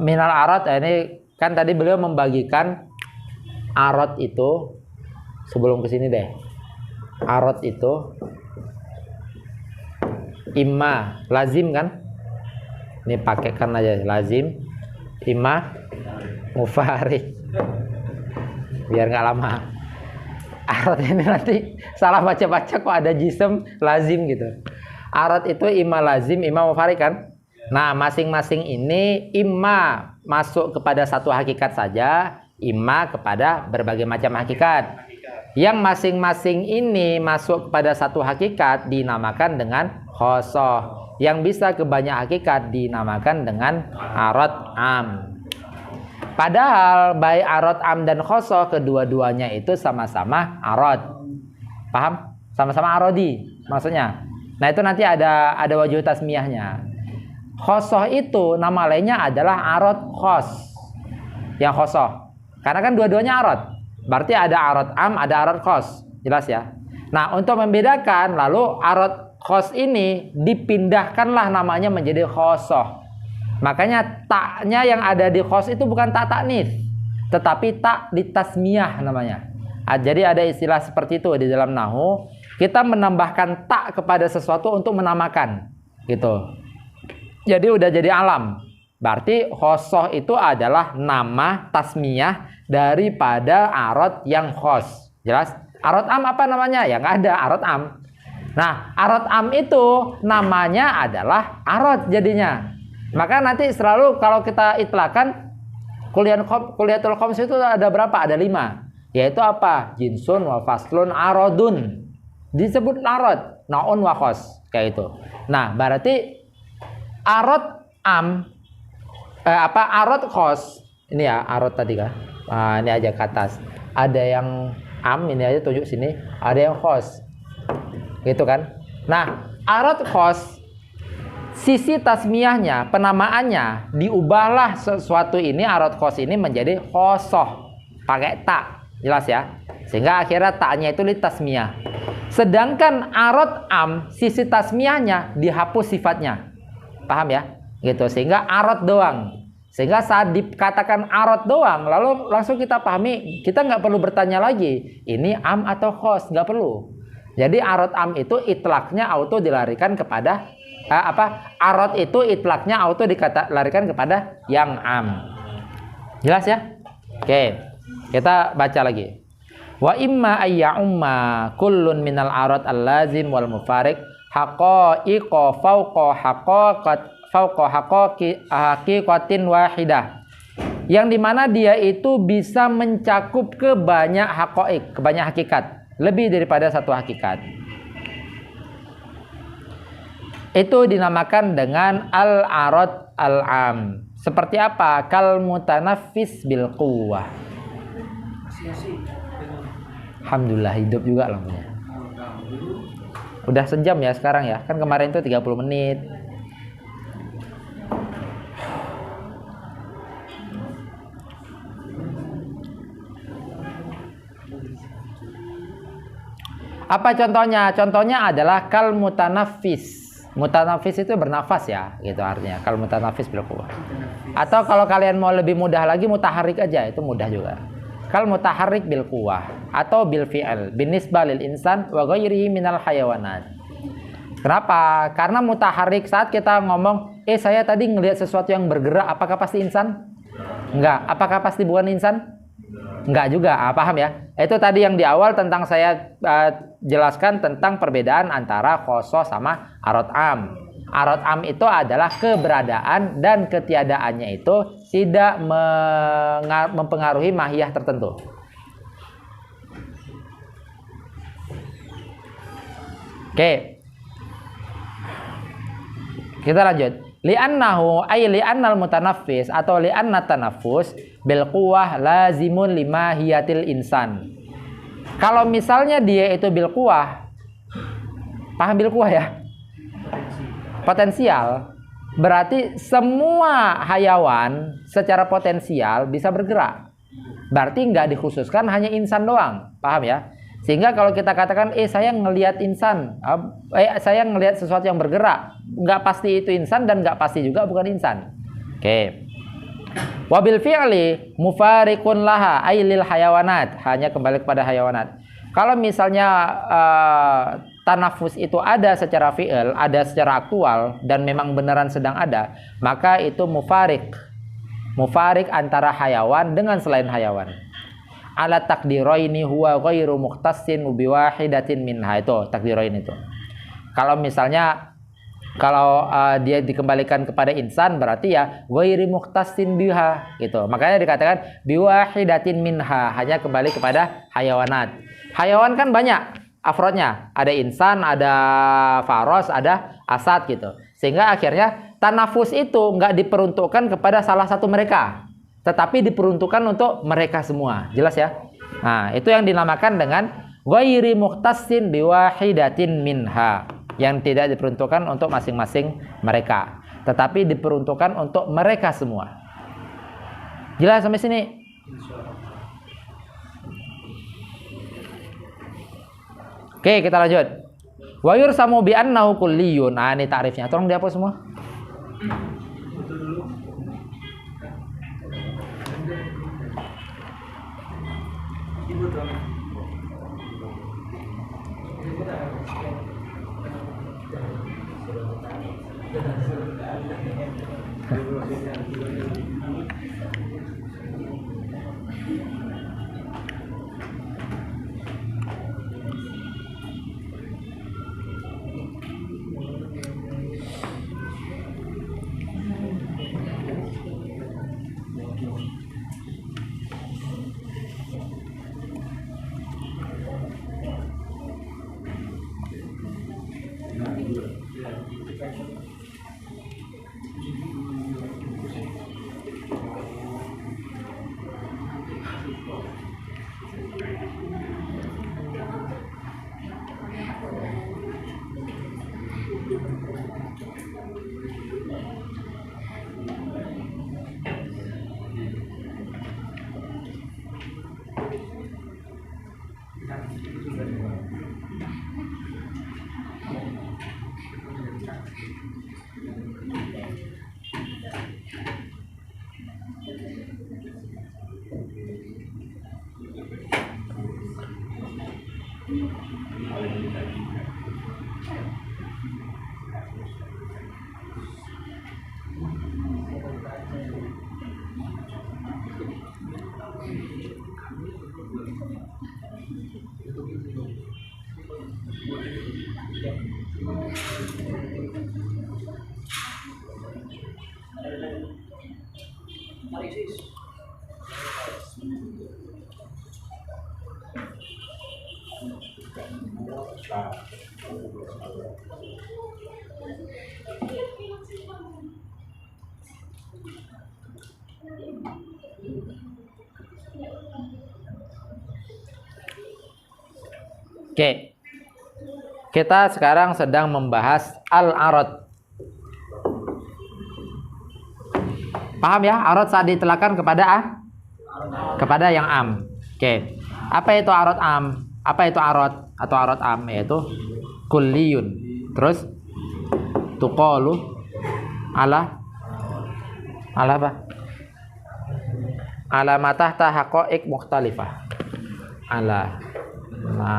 minal arad, ini kan tadi beliau membagikan arad itu, sebelum kesini deh, arad itu imma lazim kan, ini pakaikan aja lazim, imma mufarik, biar nggak lama. Arad ini nanti salah baca-baca kok ada jism lazim gitu. Arad itu imma lazim, imma mufarik kan. Nah, masing-masing ini imma masuk kepada satu hakikat saja, imma kepada berbagai macam hakikat. Yang masing-masing ini masuk kepada satu hakikat dinamakan dengan khosoh. Yang bisa ke banyak hakikat dinamakan dengan arad am. Padahal baik arad am dan khosoh kedua-duanya itu sama-sama arad. Paham? Sama-sama arodi maksudnya. Nah, itu nanti ada wajah tasmiyahnya. Khosoh itu nama lainnya adalah arad khos. Yang khosoh. Karena kan dua-duanya arad. Berarti ada arad am, ada arad khos. Jelas ya? Nah, untuk membedakan lalu arad khos ini dipindahkanlah namanya menjadi khosoh. Makanya taknya yang ada di khos itu bukan tak taknis, tetapi tak ditasmiyah namanya. Jadi ada istilah seperti itu di dalam nahwu. Kita menambahkan tak kepada sesuatu untuk menamakan, gitu. Jadi udah jadi alam. Berarti khosoh itu adalah nama tasmiyah daripada arad yang khos. Jelas? Arad am apa namanya? Ya nggak ada arad am. Nah, arad am itu namanya adalah arad jadinya. Maka nanti selalu kalau kita itlakan Kuliyatul Khoms itu ada berapa? Ada 5. Yaitu apa? Jinsun wa faslun aradun. Disebut arad, naun wa khos, kayak itu. Nah, berarti arad am arad khos. Ini ya arad tadi kan. Nah, ini aja ke atas. Ada yang am, ini aja tunjuk sini. Ada yang khos. Gitu kan? Nah, arad khos sisi tasmiyahnya, penamaannya diubahlah sesuatu ini arad khos ini menjadi khosoh pakai ta, jelas ya. Sehingga akhirnya taknya itu li tasmiyah. Sedangkan arad am, sisi tasmiyahnya dihapus sifatnya, paham ya? Gitu. Sehingga arad doang. Sehingga saat dikatakan arad doang, lalu langsung kita pahami, kita nggak perlu bertanya lagi, ini am atau khos, nggak perlu. Jadi arad am itu itlaknya auto dilarikan kepada arad itu itlaknya auto dilarikan kepada yang am. Jelas ya? Oke, kita baca lagi. Wa imma ayya'umma kullun minal arad al-lazim wal mufarik haqa'iqa fauqa haqiqatin wahidah. Yang dimana dia itu bisa mencakup ke banyak haqa'iq, ke banyak hakikat, lebih daripada satu hakikat. Itu dinamakan dengan al-arad al-am. Seperti apa? Kal mutanaffis bil quwwah. Alhamdulillah hidup juga lampunya. Udah sejam ya sekarang ya. Kan kemarin itu 30 menit. Apa contohnya? Contohnya adalah kal mutanafis. Mutanafis itu bernafas ya, gitu artinya. Kal mutanafis bil quwwah. Atau kalau kalian mau lebih mudah lagi mutaharrik aja, itu mudah juga. Kal mutaharrik bil quwwah atau bil fi'il binisbah lil insan wa ghairihi minal hayawanat. Kenapa? Karena mutaharrik saat kita ngomong, saya tadi ngelihat sesuatu yang bergerak, apakah pasti insan? Enggak. Apakah pasti bukan insan? Enggak juga, paham ya? Itu tadi yang di awal tentang saya jelaskan tentang perbedaan antara khosoh sama arad am. Arad am itu adalah keberadaan dan ketiadaannya itu tidak mempengaruhi mahiyah tertentu. Oke. Kita lanjut. Li'annahu ay li'annal mutanaffis atau li'anna tanaffus bil quwwah lazimun lima hiyatil insan. Kalau misalnya dia itu bil quwwah, paham bil quwwah ya? Potensial. Berarti semua hayawan secara potensial bisa bergerak. Berarti nggak dikhususkan hanya insan doang, paham ya? Sehingga kalau kita katakan, saya ngelihat insan, saya ngelihat sesuatu yang bergerak, nggak pasti itu insan dan nggak pasti juga bukan insan. Oke. Wabil fi'li mufarikun laha ailil hayawanat, hanya kembali kepada hayawanat. Kalau misalnya tanafus itu ada secara fi'il, ada secara aktual dan memang beneran sedang ada, maka itu mufarik. Mufarik antara hayawan dengan selain hayawan. Ala takdiraini huwa ghairu mukhtassin bi wahidatin minha, itu takdirain itu. Kalau misalnya dia dikembalikan kepada insan berarti ya ghairu mukhtassin biha gitu. Makanya dikatakan bi wahidatin minha, hanya kembali kepada hayawanat. Hayawan kan banyak afrodnya, ada insan, ada faros, ada asad gitu. Sehingga akhirnya tanafus itu nggak diperuntukkan kepada salah satu mereka, tetapi diperuntukkan untuk mereka semua. Jelas ya? Nah, itu yang dinamakan dengan ghairi mukhtassin biwahidatin minha, yang tidak diperuntukkan untuk masing-masing mereka, tetapi diperuntukkan untuk mereka semua. Jelas sampai sini? Oke, kita lanjut. Wa yursamu bi annahu kulliyun. Nah, ini takrifnya. Tolong dihapus semua. Oke. Kita sekarang sedang membahas al-arad. Paham ya? Arad saat ditelakan kepada yang am. Oke. Apa itu arad am? Apa itu arad atau arad am? Yaitu kulliyun. Terus tuqalu ala apa? Ala ma tahta haqa'iq mukhtalifah. Ala ma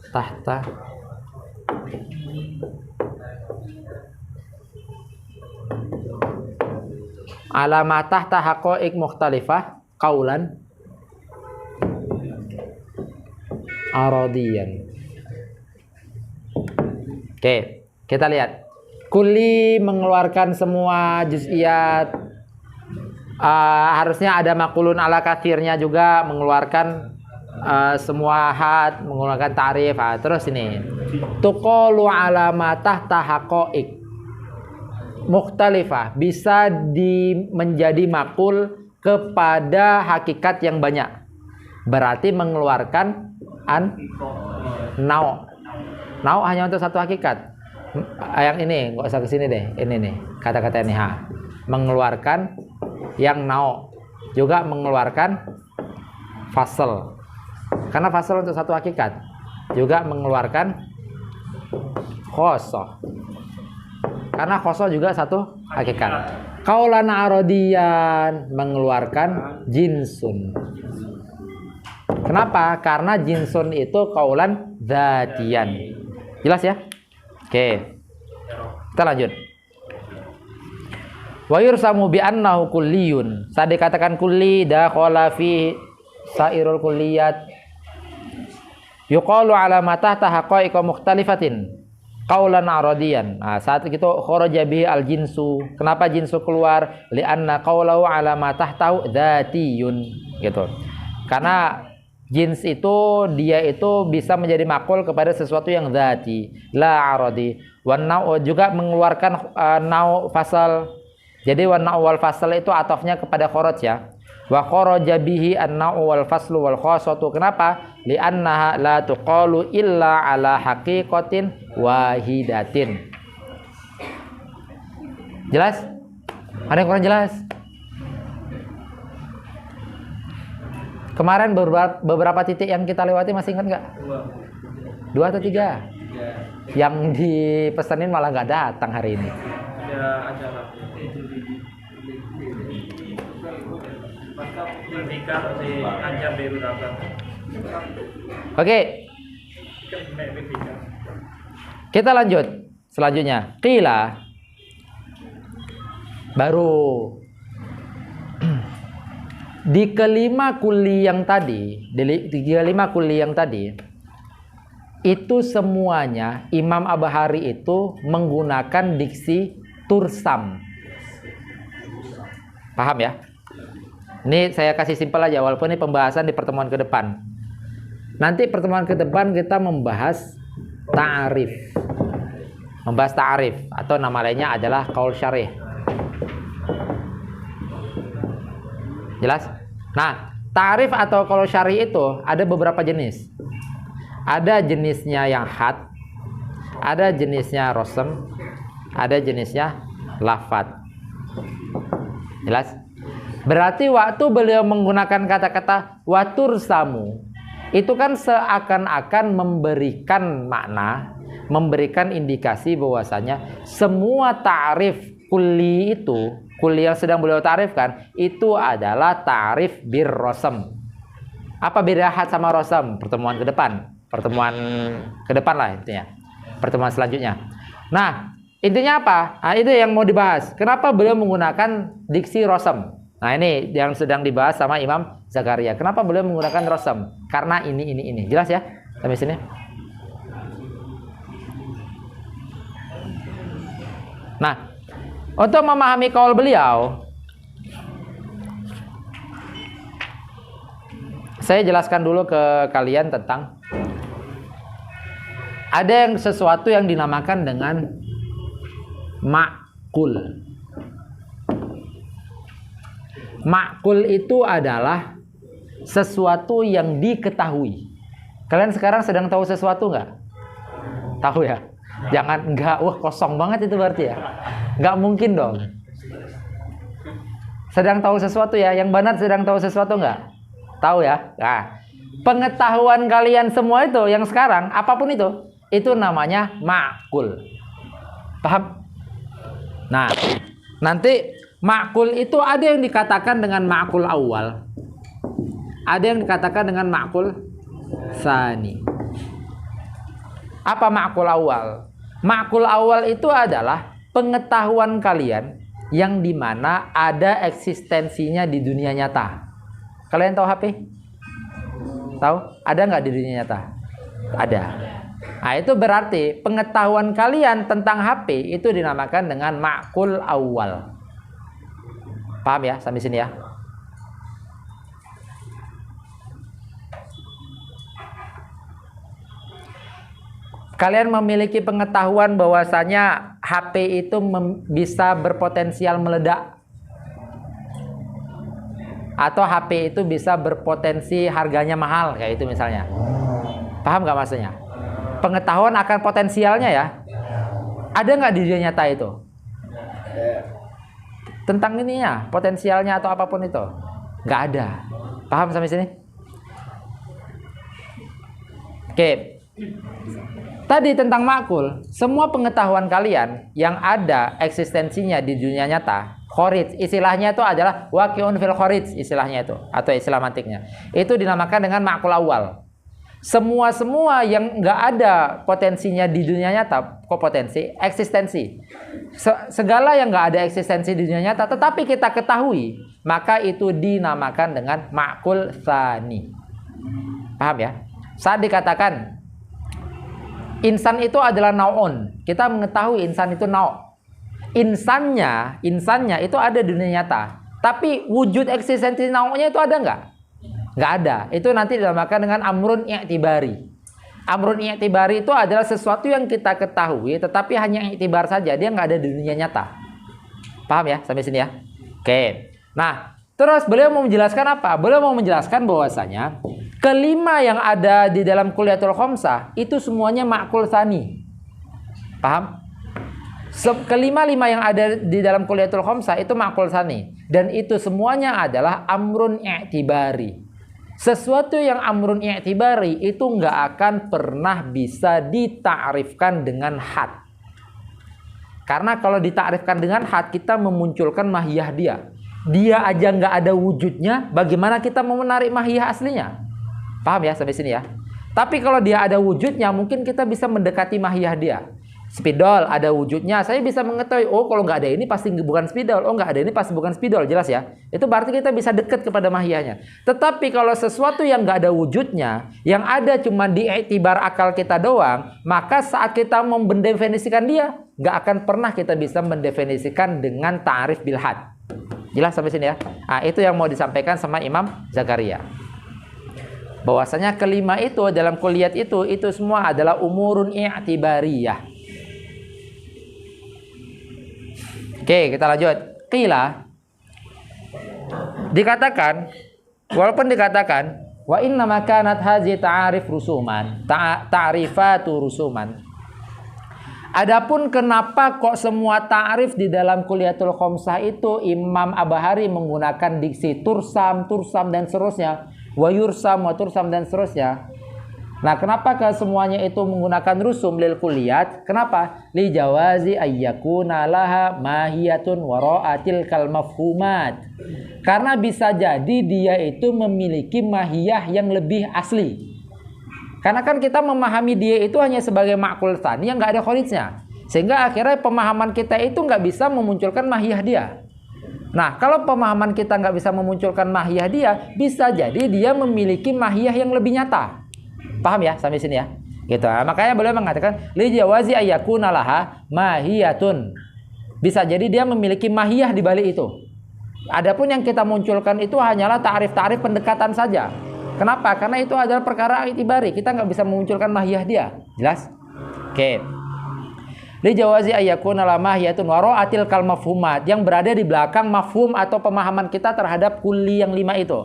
tahta alamat tahta haqa'iq mukhtalifah qaulan aradiyan. Oke, kita lihat. Kulli mengeluarkan semua juz'iyat. Harusnya ada makulun ala katsirnya juga, mengeluarkan semua had, mengeluarkan ta'rif. Terus ini tuqalu alamatah tahaqa'iq mukhtalifah, bisa menjadi makul kepada hakikat yang banyak, berarti mengeluarkan nau hanya untuk satu hakikat. Yang ini nggak usah kesini deh, ini nih kata-kata ini mengeluarkan yang nau, juga mengeluarkan fasal. Karena fasal untuk satu hakikat, juga mengeluarkan khosoh. Karena khosoh juga satu hakikat. Qaulan aradiyan, mengeluarkan jinsun. Kenapa? Karena jinsun itu qaulan dzatiyan. Jelas ya? Oke. Kita lanjut. Wa yursamu bi annahu kulliyun. Saat dikatakan kulli dakhala fi sairul kulliyat. Yuqalu ala ma tahta haqa'iq mukhtalifatin qaulan aradiyan. Nah, saat itu kharaja bihi al jinsu. Kenapa jinsu keluar? Li'anna qaulahu ala ma tahtahu dzatiyun, gitu. Karena jins itu dia itu bisa menjadi makul kepada sesuatu yang dzati, la aradi. Wan nau juga mengeluarkan nau fasal. Jadi wan nau wal fasal itu atofnya kepada kharaj ya. Wa kharaja bihi an-na'u wal faslu wal khassatu. Kenapa? Li'annaha la tuqalu illa ala haqiqatin wahidatin. Jelas? Ada yang kurang jelas? Kemarin beberapa titik yang kita lewati masih ingat nggak? Dua atau tiga? Yang dipesanin malah nggak datang hari ini. Ada acara. Oke. Kita lanjut. Selanjutnya, qila. Baru di kelima kuli yang tadi, itu semuanya Imam Abahari itu menggunakan diksi tursam. Paham ya? Ini saya kasih simpel aja, walaupun ini pembahasan di pertemuan ke depan. Nanti pertemuan ke depan kita membahas ta'arif. Membahas ta'arif atau nama lainnya adalah qaul syarih. Jelas? Nah, ta'arif atau qaul syarih itu ada beberapa jenis. Ada jenisnya yang had, ada jenisnya rosem, ada jenisnya lafad. Jelas? Berarti waktu beliau menggunakan kata-kata watursamu, itu kan seakan-akan memberikan makna, memberikan indikasi bahwasanya semua ta'rif kulli itu, kulli yang sedang beliau ta'rifkan, itu adalah ta'rif bir rosem. Apa beda had sama rosem? Pertemuan ke depan. Pertemuan ke depan lah intinya. Pertemuan selanjutnya. Nah, intinya apa? Nah, itu yang mau dibahas. Kenapa beliau menggunakan diksi rosem? Nah, ini yang sedang dibahas sama Imam Zakaria. Kenapa beliau menggunakan rosem? Karena ini. Jelas ya? Sampai sini. Nah, untuk memahami kaul beliau, Saya jelaskan dulu ke kalian tentang ada sesuatu yang dinamakan dengan ma'kul. Ma'kul itu adalah sesuatu yang diketahui. Kalian sekarang sedang tahu sesuatu nggak? Tahu ya? Jangan nggak, wah kosong banget itu berarti ya. Nggak mungkin dong. Sedang tahu sesuatu ya? Yang benar sedang tahu sesuatu nggak? Tahu ya? Nah, pengetahuan kalian semua itu yang sekarang, apapun itu namanya ma'kul. Paham? Nah, nanti ma'kul itu ada yang dikatakan dengan ma'kul awal. Ada yang dikatakan dengan ma'kul tsani. Apa ma'kul awal? Ma'kul awal itu adalah pengetahuan kalian yang dimana ada eksistensinya di dunia nyata. Kalian tahu HP? Tahu? Ada nggak di dunia nyata? Ada. Nah, itu berarti pengetahuan kalian tentang HP itu dinamakan dengan ma'kul awal. Paham ya? Sampai sini ya. Kalian memiliki pengetahuan bahwasanya HP itu bisa berpotensial meledak. Atau HP itu bisa berpotensi harganya mahal, kayak itu misalnya. Paham nggak maksudnya? Pengetahuan akan potensialnya ya. Ada nggak di dunia nyata itu? Tentang ininya, potensialnya atau apapun itu? Nggak ada. Paham sampai sini? Oke. Tadi tentang ma'kul, semua pengetahuan kalian yang ada eksistensinya di dunia nyata, khorij, istilahnya itu adalah waqi'un fil khorij, istilahnya itu, atau istilah mantiknya. Itu dinamakan dengan ma'kul awal. Semua yang nggak ada potensinya di dunia nyata, kok potensi, eksistensi. Segala yang nggak ada eksistensi di dunia nyata, tetapi kita ketahui, maka itu dinamakan dengan ma'kul tsani. Paham ya? Saat dikatakan insan itu adalah nau'un, kita mengetahui insan itu nau'. Insannya itu ada di dunia nyata. Tapi wujud eksistensi nau'nya itu ada nggak? Nggak ada. Itu nanti dinamakan dengan amrun i'tibari. Amrun i'tibari itu adalah sesuatu yang kita ketahui, tetapi hanya i'tibar saja, dia nggak ada di dunia nyata. Paham ya? Sampai sini ya? Oke. Nah, terus beliau mau menjelaskan apa? Beliau mau menjelaskan bahwasanya kelima yang ada di dalam Kulliyatul Khamsah itu semuanya ma'kul tsani. Paham? Kelima-lima yang ada di dalam Kulliyatul Khamsah itu ma'kul tsani, dan itu semuanya adalah amrun i'tibari. Sesuatu yang amrun i'tibari itu nggak akan pernah bisa dita'rifkan dengan had. Karena kalau dita'rifkan dengan had, kita memunculkan mahiyah dia. Dia aja nggak ada wujudnya, bagaimana kita mau menarik mahiyah aslinya? Paham ya sampai sini ya? Tapi kalau dia ada wujudnya, mungkin kita bisa mendekati mahiyah dia. Spidol ada wujudnya, saya bisa mengetahui, oh kalau nggak ada ini pasti bukan spidol, oh nggak ada ini pasti bukan spidol, jelas ya? Itu berarti kita bisa dekat kepada mahiyahnya. Tetapi kalau sesuatu yang nggak ada wujudnya, yang ada cuma di i'tibar akal kita doang, maka saat kita mendefinisikan dia, nggak akan pernah kita bisa mendefinisikan dengan ta'rif bil had. Jelas sampai sini ya? Nah, itu yang mau disampaikan sama Imam Zakaria. Bahwasanya kelima itu dalam kulliyat itu semua adalah umurun i'tibariyah. Oke, kita lanjut. Qila, dikatakan, walaupun dikatakan wa inna ma kanat hazi ta'arif rusuman, ta'rifatu rusuman. Adapun kenapa kok semua ta'rif di dalam Kulliyatul Khamsah itu Imam Abahari menggunakan diksi tursam dan seterusnya, wa yursam wa tursam dan seterusnya. Nah, kenapa semuanya itu menggunakan rusum lil kulliyat? Kenapa? Li jawazi ayyakuna laha mahiyatun wara'atil kal mafhumat. Karena bisa jadi dia itu memiliki mahiyah yang lebih asli. Karena kan kita memahami dia itu hanya sebagai ma'kul tsani yang nggak ada khorijnya. Sehingga akhirnya pemahaman kita itu nggak bisa memunculkan mahiyah dia. Nah, kalau pemahaman kita nggak bisa memunculkan mahiyah dia, bisa jadi dia memiliki mahiyah yang lebih nyata. Paham ya sampai sini ya? Gitu. Nah, makanya beliau mengatakan li jawazi ayyakuna laha mahiyatun. Bisa jadi dia memiliki mahiyah di balik itu. Adapun yang kita munculkan itu hanyalah ta'rif-ta'rif pendekatan saja. Kenapa? Karena itu adalah perkara i'tibari. Kita nggak bisa memunculkan mahiyah dia. Jelas? Oke. Li jawazi ayyakuna la mahiyatun wara'atil kal mafhumat, yang berada di belakang mafhum atau pemahaman kita terhadap kulli yang 5 itu.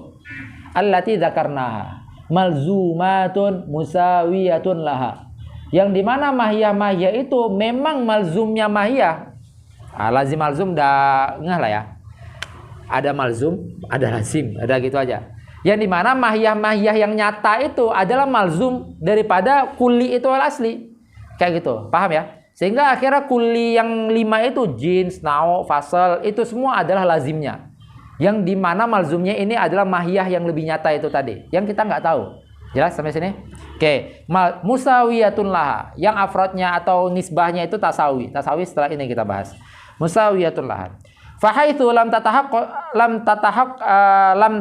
Allati dzakarnaha malzumatun musawiyatun laha. Yang dimana mahiyah-mahiyah itu memang malzumnya mahiyah. Lazim malzum dah ngeh lah ya. Ada malzum, ada lazim, ada gitu aja. Yang dimana mahiyah-mahiyah yang nyata itu adalah malzum daripada kulli itu al asli. Kayak gitu, paham ya? Sehingga akhirnya kulli yang 5 itu jins, nau, fasal itu semua adalah lazimnya. Yang dimana malzumnya ini adalah mahiyah yang lebih nyata itu tadi, yang kita nggak tahu. Jelas sampai sini? Oke, musawiyatun laha, yang afrodnya atau nisbahnya itu tasawi. Tasawi setelah ini kita bahas. Musawiyatun laha. Fahaitsu lam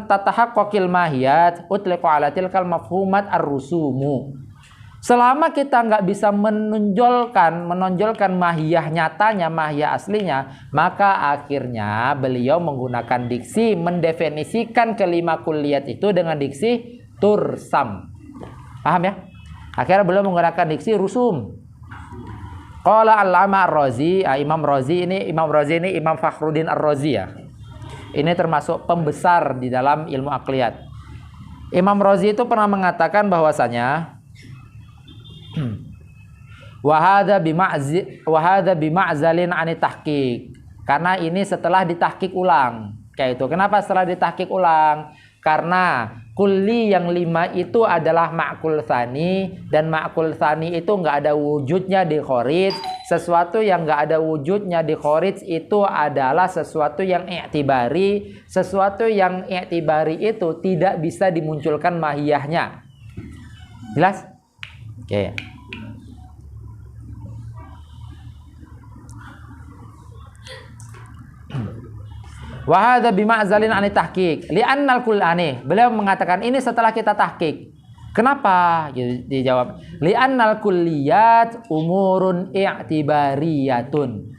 tatahaqqaqil mahiyat utliqa ala tilkal mafhumat ar-rusumu. Selama kita nggak bisa menonjolkan mahiyah nyatanya, mahiyah aslinya, maka akhirnya beliau menggunakan diksi mendefinisikan kelima kulliyat itu dengan diksi tursam. Paham ya? Akhirnya beliau menggunakan diksi rusum. Qala Allama Ar-Razi, Imam Razi ini Imam Fakhruddin Ar-Razi ya. Ini termasuk pembesar di dalam ilmu akliyat. Imam Razi itu pernah mengatakan bahwasanya wahada bima'zalin ani tahqiq, karena ini setelah ditahqiq ulang. Kayak itu. Kenapa setelah ditahqiq ulang? Karena kulli yang 5 itu adalah ma'kul tsani, dan ma'kul tsani itu nggak ada wujudnya di kharij. Sesuatu yang nggak ada wujudnya di kharij itu adalah sesuatu yang i'tibari. Sesuatu yang i'tibari itu tidak bisa dimunculkan mahiyahnya. Jelas? Oke. Wa hadza bima'zalin an tahqiq li'annal qul'ani. Beliau mengatakan ini setelah kita tahqiq. Kenapa? Dijawab li'annal kulliyat umurun i'tibariyatun.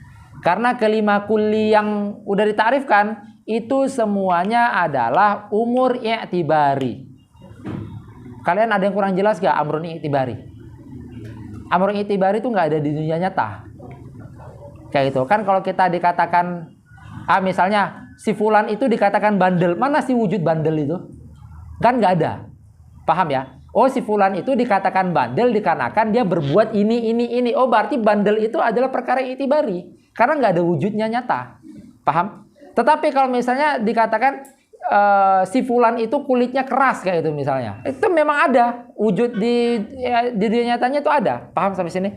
Karena kelima kulli yang udah ditarifkan itu semuanya adalah umur i'tibari. Kalian ada yang kurang jelas gak amrun i'tibari? Amrun i'tibari itu nggak ada di dunia nyata. Kayak gitu kan, kalau kita dikatakan misalnya si fulan itu dikatakan bandel, mana sih wujud bandel itu? Kan nggak ada. Paham ya? Oh, si fulan itu dikatakan bandel dikarenakan dia berbuat ini. Oh, berarti bandel itu adalah perkara i'tibari karena nggak ada wujudnya nyata. Paham? Tetapi kalau misalnya dikatakan si fulan itu kulitnya keras kayak itu misalnya, itu memang ada wujud di dunia nyatanya, itu ada. Paham sampai sini?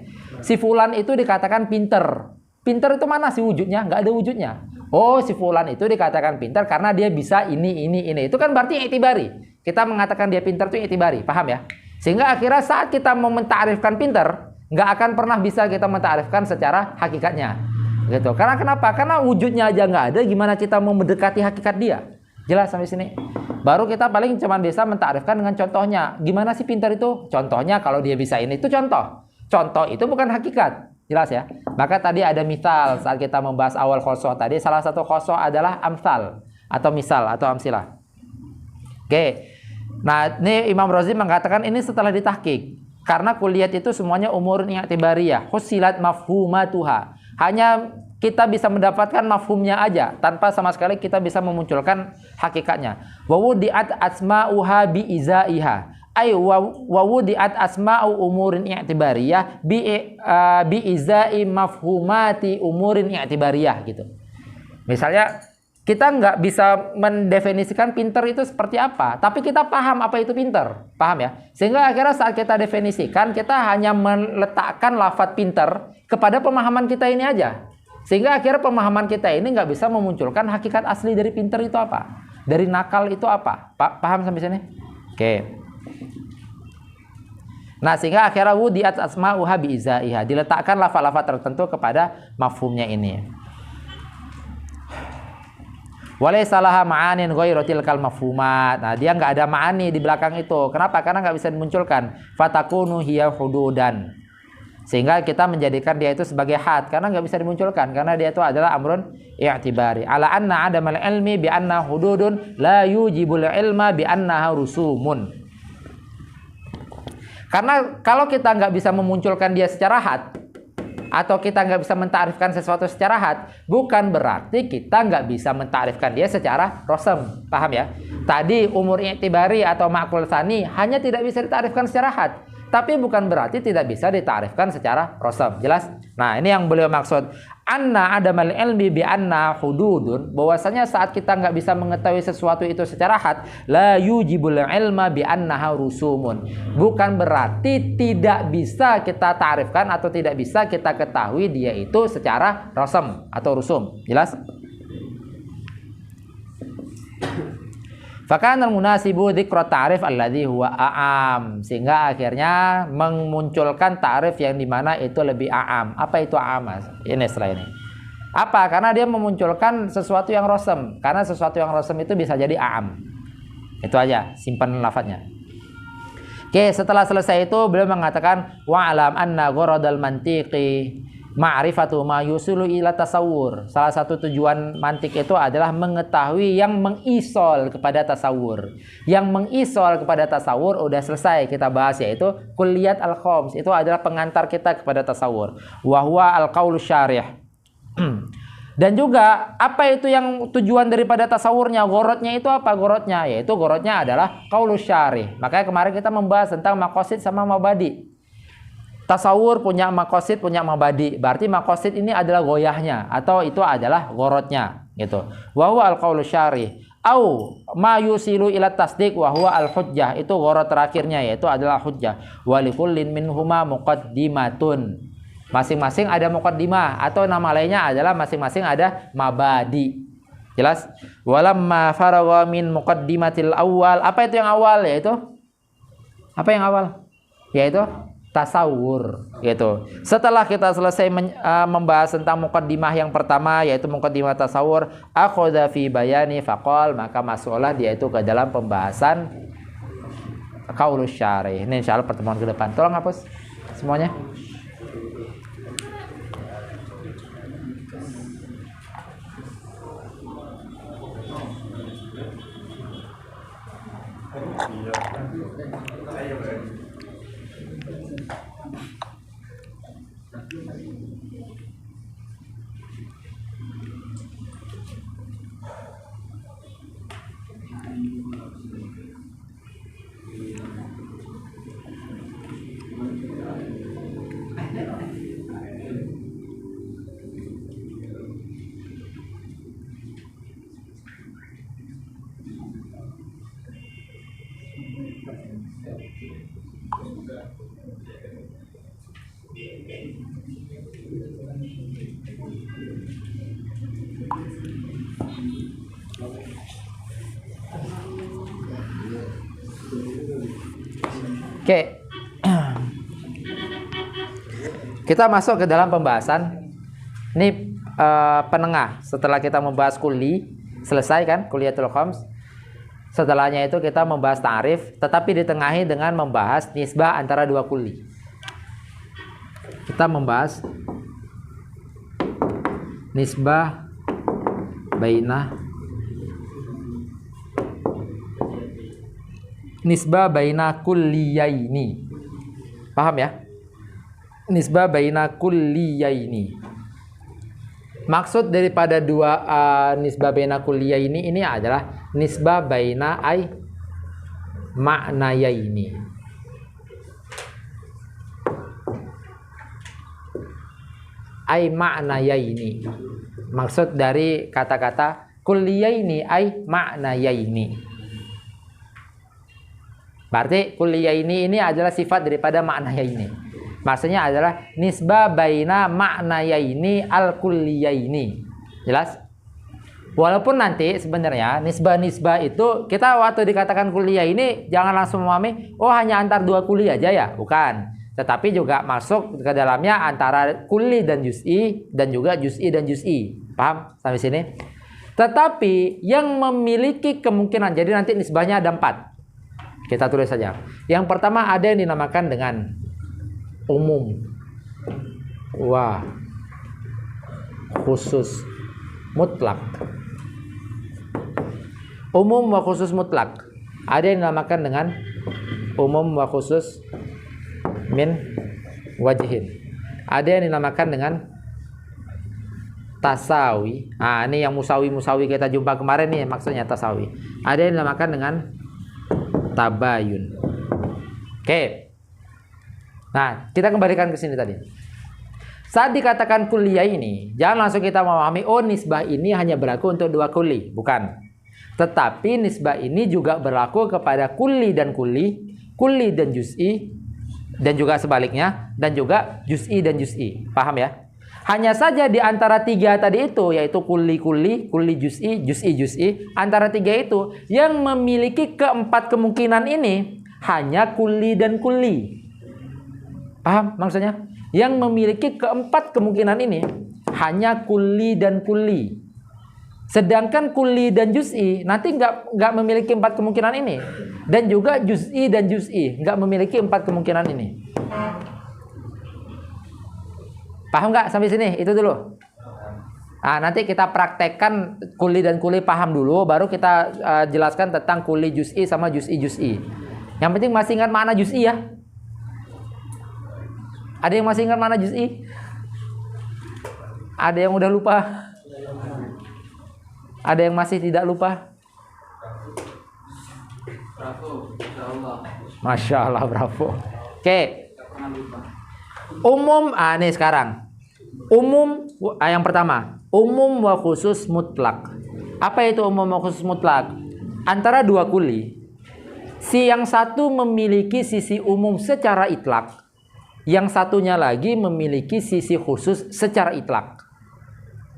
Si fulan itu dikatakan pinter. Pinter itu mana sih wujudnya? Nggak ada wujudnya. Oh, si fulan itu dikatakan pinter karena dia bisa ini. Itu kan berarti i'tibari. Kita mengatakan dia pinter itu i'tibari. Paham ya? Sehingga akhirnya saat kita mau mentarifkan pinter, nggak akan pernah bisa kita mentarifkan secara hakikatnya. Gitu. Karena kenapa? Karena wujudnya aja nggak ada, gimana kita mau mendekati hakikat dia? Jelas sampai sini? Baru kita paling cuma bisa mentarifkan dengan contohnya. Gimana sih pintar itu? Contohnya kalau dia bisa ini, itu contoh. Contoh itu bukan hakikat. Jelas ya? Maka tadi ada misal saat kita membahas awal khosoh tadi. Salah satu khosoh adalah amsal atau misal atau amsilah. Oke. Nah, ini Imam Razi mengatakan ini setelah ditahqiq. Karena kulliyat itu semuanya umurun i'tibariyah. Husilat mafhumatuha. Hanya kita bisa mendapatkan mafhumnya aja tanpa sama sekali kita bisa memunculkan hakikatnya. Wa wudi'at asma'uha bi izaiha. Ay wa wudi'at asma'u umurin i'tibariyah bi izai mafhumati umurin i'tibariyah gitu. Misalnya kita nggak bisa mendefinisikan pinter itu seperti apa, tapi kita paham apa itu pinter, paham ya? Sehingga akhirnya saat kita definisikan, kita hanya meletakkan lafadz pinter kepada pemahaman kita ini aja. Sehingga akhirnya pemahaman kita ini nggak bisa memunculkan hakikat asli dari pinter itu apa, dari nakal itu apa. Paham sampai sini? Oke. Nah, sehingga akhirnya wudi'at asma'uha bi izaiha, diletakkan lafaz-lafaz tertentu kepada mafhumnya ini. Walaysa laha ma'anin ghairu tilkal mafhumat. Nah, dia nggak ada ma'ani di belakang itu. Kenapa? Karena nggak bisa dimunculkan. Fatakunu hiya hududan. Sehingga kita menjadikan dia itu sebagai had, karena nggak bisa dimunculkan, karena dia itu adalah amrun i'tibari. Ala anna adamal ilmi bi anna hududun la yujibul ilma bi annaha rusumun. Karena kalau kita nggak bisa memunculkan dia secara had, atau kita nggak bisa mentakrifkan sesuatu secara had, bukan berarti kita nggak bisa mentakrifkan dia secara rosem. Paham ya? Tadi umur i'tibari atau ma'kul tsani hanya tidak bisa ditakrifkan secara had, tapi bukan berarti tidak bisa ditakrifkan secara rosem. Jelas? Nah, ini yang beliau maksud. Anna adamal ilmi bi anna hududun, bahwasanya saat kita nggak bisa mengetahui sesuatu itu secara had, la yujibul ilma bi annaha rusumun, bukan berarti tidak bisa kita ta'rifkan atau tidak bisa kita ketahui dia itu secara rosem atau rusum. Jelas? Fakanal munasibu dzikra ta'rif alladzi huwa a'am, sehingga akhirnya memunculkan ta'rif yang dimana itu lebih a'am. Apa itu a'am, Mas? Ini setelah ini. Apa? Karena dia memunculkan sesuatu yang rosem. Karena sesuatu yang rosem itu bisa jadi a'am. Itu aja, simpan lafadznya. Oke, setelah selesai itu beliau mengatakan wa'alam anna gharadal mantiqi ma'rifatu ma yusulu ila tasawur. Salah satu tujuan mantik itu adalah mengetahui yang mengisol kepada tasawur. Yang mengisol kepada tasawur udah selesai kita bahas, yaitu kulliyat al-khams. Itu adalah pengantar kita kepada tasawur. Wa huwa al-qaulu syarih. Dan juga apa itu yang tujuan daripada tasawurnya? Gorodnya itu apa gorodnya? Yaitu gorodnya adalah qaulu syarih. Makanya kemarin kita membahas tentang maqasid sama mabadi. Tasawur punya maqasid, punya mabadi. Berarti maqasid ini adalah goyahnya atau itu adalah gorodnya gitu. Wa huwa al-qaulu syarih au ma yusilu ila tasdiq wa huwa al-hujjah. Itu gorod terakhirnya, yaitu adalah hujjah. Wa likullin minhuma muqaddimatun. Masing-masing ada muqaddimah atau nama lainnya adalah masing-masing ada mabadi. Jelas? Walamma faragha min muqaddimatil awal. Apa itu yang awal? Yaitu apa yang awal? Yaitu tasawur, gitu. Setelah kita selesai membahas tentang muqaddimah yang pertama, yaitu muqaddimah tasawur, akhadha fi bayani faqal, maka masuklah dia itu ke dalam pembahasan qaulus syarih. Ini insyaallah pertemuan ke depan. Tolong hapus semuanya. Oke. Kita masuk ke dalam pembahasan. Ini penengah. Setelah kita membahas kulli, selesai kan kulliyatul khams. Setelahnya itu kita membahas ta'rif, tetapi ditengahi dengan membahas nisbah antara dua kulli. Kita membahas nisbah baina kulliyaini. Paham ya? Nisbah baina kulliyaini. Maksud daripada dua nisbah baina kulliyaini ini adalah nisbah baina ay ma'nayaini. Ay ma'nayaini. Maksud dari kata-kata kulliyaini ay ma'nayaini. Berarti kulliyaini ini adalah sifat daripada ma'nayaini. Maksudnya adalah nisbah baina ma'nayaini al-kulliyaini. Jelas? Walaupun nanti sebenarnya nisbah-nisbah itu kita waktu dikatakan kuliah ini jangan langsung memahami oh hanya antar dua kuliah aja ya, bukan. Tetapi juga masuk ke dalamnya antara kulli dan juz'i dan juga juz'i dan juz'i. Paham sampai sini? Tetapi yang memiliki kemungkinan, jadi nanti nisbahnya ada 4. Kita tulis saja. Yang pertama ada yang dinamakan dengan umum. Wah. Khusus mutlak. Umum wa khusus mutlak. Ada yang dinamakan dengan umum wa khusus min wajhin. Ada yang dinamakan dengan tasawi. Nah, ini yang musawi kita jumpa kemarin nih, maksudnya tasawi. Ada yang dinamakan dengan tabayun. Oke. Nah, kita kembalikan ke sini tadi. Saat dikatakan kulliyah ini, jangan langsung kita memahami, oh nisbah ini hanya berlaku untuk dua kulli. Bukan. Tetapi nisbah ini juga berlaku kepada kulli dan juz'i, dan juga sebaliknya, dan juga juz'i dan juz'i. Paham ya? Hanya saja di antara tiga tadi itu, yaitu kulli juz'i, juz'i, antara tiga itu, yang memiliki keempat kemungkinan ini, hanya kulli dan kulli. Paham maksudnya? Yang memiliki keempat kemungkinan ini, hanya kulli dan kulli. Sedangkan kulli dan juz'i nanti nggak memiliki empat kemungkinan ini. Dan juga juz'i dan juz'i nggak memiliki empat kemungkinan ini. Paham nggak sampai sini? Itu dulu. Nah, nanti kita praktekkan kulli dan kulli paham dulu, baru kita jelaskan tentang kulli juz'i sama juz'i. Yang penting masih ingat makna juz'i ya. Ada yang masih ingat makna juz'i? Ada yang udah lupa? Ada yang masih tidak lupa? Masya Allah, bravo. Oke. Umum, nih sekarang. Umum, yang pertama, umum wa khusus mutlak. Apa itu umum wa khusus mutlak? Antara dua kulli, si yang satu memiliki sisi umum secara itlak, yang satunya lagi memiliki sisi khusus secara itlak.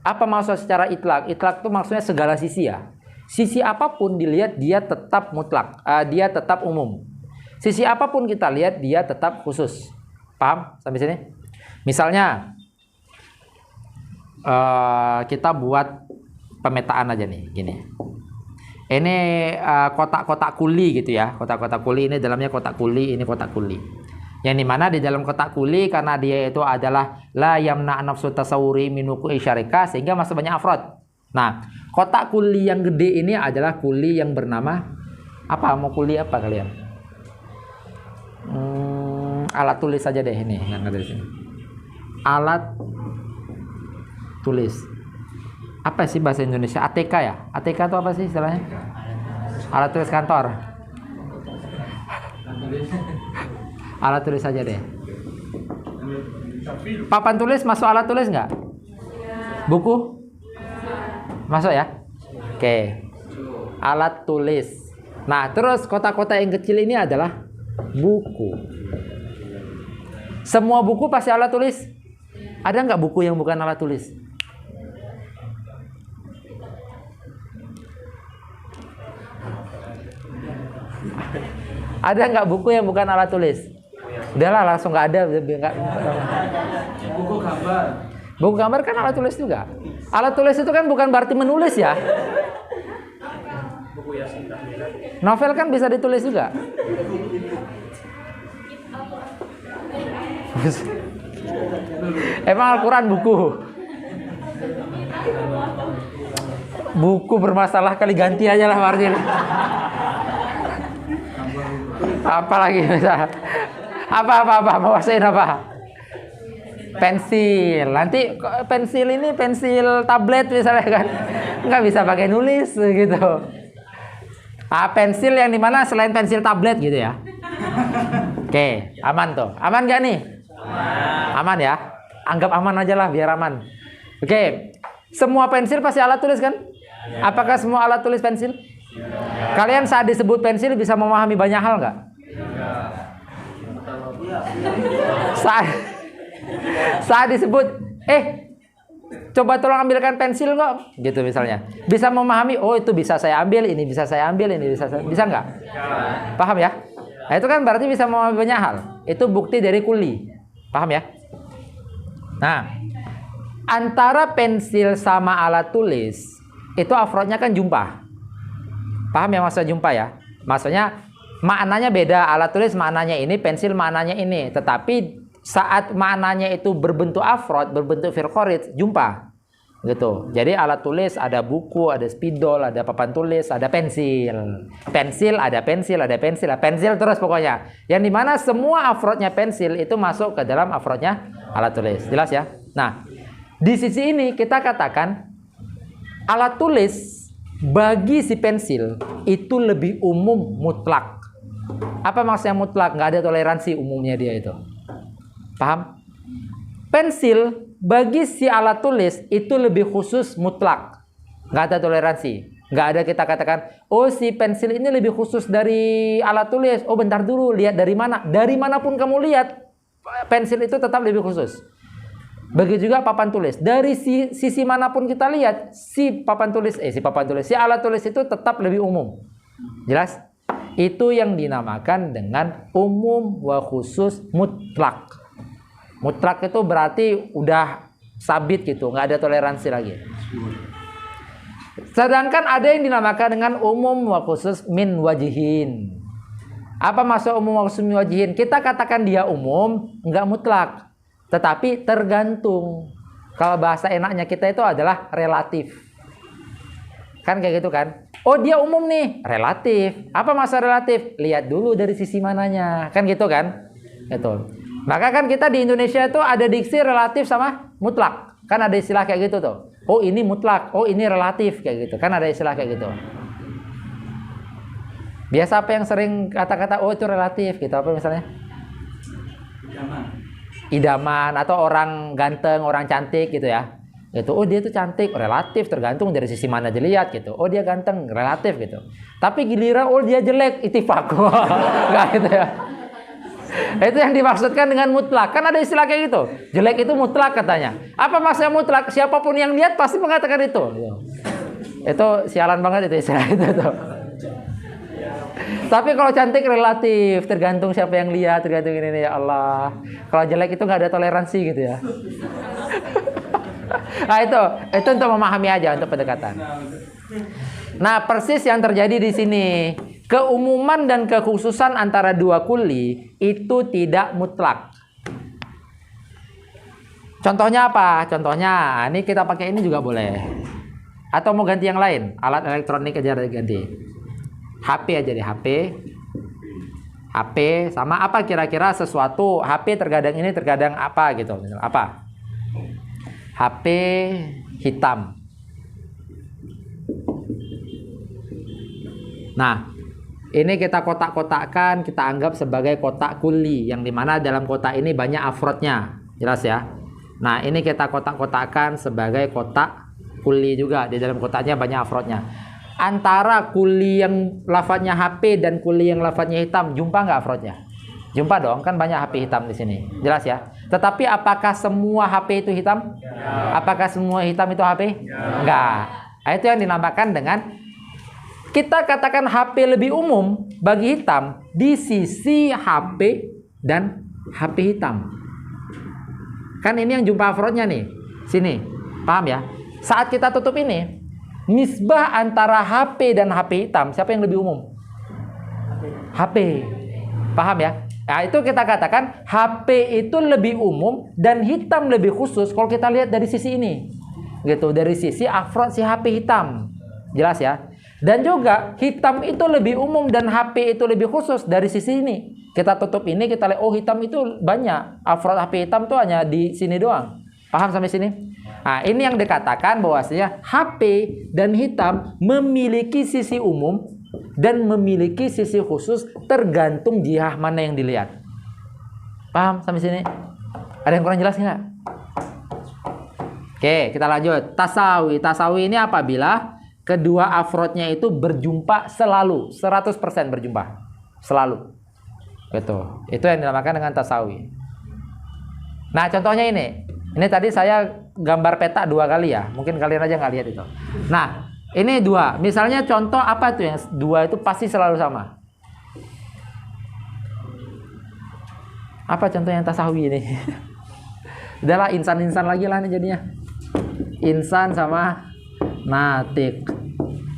Apa maksud secara itlak? Itlak itu maksudnya segala sisi ya. Sisi apapun dilihat dia tetap mutlak, dia tetap umum. Sisi apapun kita lihat dia tetap khusus. Paham sampai sini? Misalnya kita buat pemetaan aja nih, gini. Ini kotak-kotak kuli gitu ya, kotak-kotak kuli ini dalamnya kotak kuli, ini kotak kuli. Yang dimana di dalam kotak kuli karena dia itu adalah la yamna nafsu tasawuri minuku isyarika sehingga masih banyak afrod. Nah, kotak kuli yang gede ini adalah kuli yang bernama apa? Mau kuli apa kalian? Alat tulis saja deh ini yang ada di sini. Alat tulis. Apa sih bahasa Indonesia? ATK ya? ATK itu apa sih istilahnya? Alat tulis kantor. Alat tulis saja deh. Papan tulis masuk alat tulis nggak? Buku? Masuk ya? Oke. Alat tulis. Nah, terus kotak-kotak yang kecil ini adalah buku. Semua buku pasti alat tulis? Ada nggak buku yang bukan alat tulis? Ada nggak buku yang bukan alat tulis? Udahlah langsung nggak ada. Buku gambar. Buku gambar kan alat tulis juga. Alat tulis itu kan bukan berarti menulis ya. Buku Yasin. Novel kan bisa ditulis juga. Emang Al-Quran buku? Buku bermasalah kali ganti aja lah Martin. Apa lagi misalnya? Apa mau wasain apa? Pensil. Nanti pensil ini pensil tablet misalnya kan, nggak bisa pakai nulis gitu. Pensil yang dimana selain pensil tablet gitu ya. Oke, aman tuh. Aman nggak nih? Aman ya. Anggap aman aja lah biar aman. Oke. Semua pensil pasti alat tulis kan? Apakah semua alat tulis pensil? Kalian saat disebut pensil bisa memahami banyak hal nggak? Saat disebut, coba tolong ambilkan pensil kok, gitu misalnya. Bisa memahami, oh itu bisa saya ambil, ini bisa saya ambil, ini bisa nggak? Paham ya? Nah itu kan berarti bisa memahami banyak hal. Itu bukti dari kuli. Paham ya? Nah, antara pensil sama alat tulis itu afrodnya kan jumpa. Paham ya maksudnya jumpa ya? Maksudnya maknanya beda. Alat tulis maknanya ini, pensil maknanya ini. Tetapi saat maknanya itu berbentuk afrod, berbentuk firqorid, jumpa. Gitu. Jadi alat tulis ada buku, ada spidol, ada papan tulis, ada pensil. Pensil ada pensil, ada pensil, ada pensil terus pokoknya. Yang dimana semua afrodnya pensil itu masuk ke dalam afrodnya alat tulis. Jelas ya? Nah, di sisi ini kita katakan alat tulis bagi si pensil itu lebih umum mutlak. Apa maksudnya mutlak? Nggak ada toleransi umumnya dia itu. Paham? Pensil bagi si alat tulis itu lebih khusus mutlak. Nggak ada toleransi. Nggak ada kita katakan, oh si pensil ini lebih khusus dari alat tulis. Oh bentar dulu, lihat dari mana. Dari manapun kamu lihat, pensil itu tetap lebih khusus. Begitu juga papan tulis. Dari sisi manapun kita lihat, si alat tulis itu tetap lebih umum. Jelas? Itu yang dinamakan dengan umum wa khusus mutlak. Mutlak itu berarti udah sabit gitu, nggak ada toleransi lagi. Sedangkan ada yang dinamakan dengan umum wa khusus min wajihin. Apa maksud umum wa khusus min wajihin? Kita katakan dia umum, nggak mutlak, tetapi tergantung. Kalau bahasa enaknya kita itu adalah relatif. Kan kayak gitu kan? Oh dia umum nih, relatif. Apa maksud relatif? Lihat dulu dari sisi mananya. Kan gitu kan? Gitu. Maka kan kita di Indonesia itu ada diksi relatif sama mutlak. Kan ada istilah kayak gitu tuh. Oh ini mutlak, oh ini relatif kayak gitu. Kan ada istilah kayak gitu. Biasa apa yang sering kata-kata oh itu relatif gitu, apa misalnya? Idaman atau orang ganteng, orang cantik gitu ya. Gitu. Oh dia itu cantik, relatif, tergantung dari sisi mana dilihat gitu. Oh dia ganteng, relatif gitu. Tapi giliran oh dia jelek, ittifaq. Enggak gitu ya. Itu yang dimaksudkan dengan mutlak. Kan ada istilah kayak gitu. Jelek itu mutlak katanya. Apa maksudnya mutlak? Siapapun yang lihat pasti mengatakan itu. Itu sialan banget itu istilah itu tuh. Tapi kalau cantik relatif, tergantung siapa yang lihat, tergantung ini ya Allah. Kalau jelek itu nggak ada toleransi gitu ya. Nah itu untuk memahami aja, untuk pendekatan. Nah persis yang terjadi di sini. Keumuman dan kekhususan antara dua kuli itu tidak mutlak. Contohnya apa? Contohnya, ini kita pakai ini juga boleh. Atau mau ganti yang lain? Alat elektronik aja ganti. HP aja deh, HP. HP sama apa kira-kira sesuatu. HP terkadang ini terkadang apa gitu. Misal apa? HP hitam. Nah, ini kita kotak-kotakkan, kita anggap sebagai kotak kuli, yang dimana dalam kotak ini banyak afrodnya, jelas ya. Nah ini kita kotak-kotakkan sebagai kotak kuli juga, di dalam kotaknya banyak afrodnya. Antara kuli yang lafadznya HP dan kuli yang lafadznya hitam, jumpa nggak afrodnya? Jumpa dong, kan banyak HP hitam di sini, jelas ya. Tetapi apakah semua HP itu hitam? Apakah semua hitam itu HP? Enggak. Nah, itu yang dinamakan dengan kita katakan HP lebih umum bagi hitam di sisi HP dan HP hitam. Kan ini yang jumpa afrodnya nih. Sini. Paham ya? Saat kita tutup ini, nisbah antara HP dan HP hitam, siapa yang lebih umum? HP. Paham ya? Nah, itu kita katakan HP itu lebih umum dan hitam lebih khusus kalau kita lihat dari sisi ini. Gitu, dari sisi afrod si HP hitam. Jelas ya? Dan juga hitam itu lebih umum dan HP itu lebih khusus dari sisi ini. Kita tutup ini, kita lihat oh hitam itu banyak. Afrod HP hitam tuh hanya di sini doang. Paham sampai sini? Nah, ini yang dikatakan bahwasanya HP dan hitam memiliki sisi umum dan memiliki sisi khusus tergantung jihah mana yang dilihat. Paham sampai sini? Ada yang kurang jelas nggak? Oke, kita lanjut. Tasawi. Tasawi ini apabila kedua afrodnya itu berjumpa selalu, 100% berjumpa. Selalu. Gitu. Itu yang dinamakan dengan tasawi. Nah, contohnya ini. Ini tadi saya gambar peta 2 kali ya. Mungkin kalian aja nggak lihat itu. Nah, ini 2. Misalnya contoh apa tuh yang 2 itu pasti selalu sama. Apa contoh yang tasawi ini? Udahlah insan-insan lagi lah nih jadinya. Insan sama natik.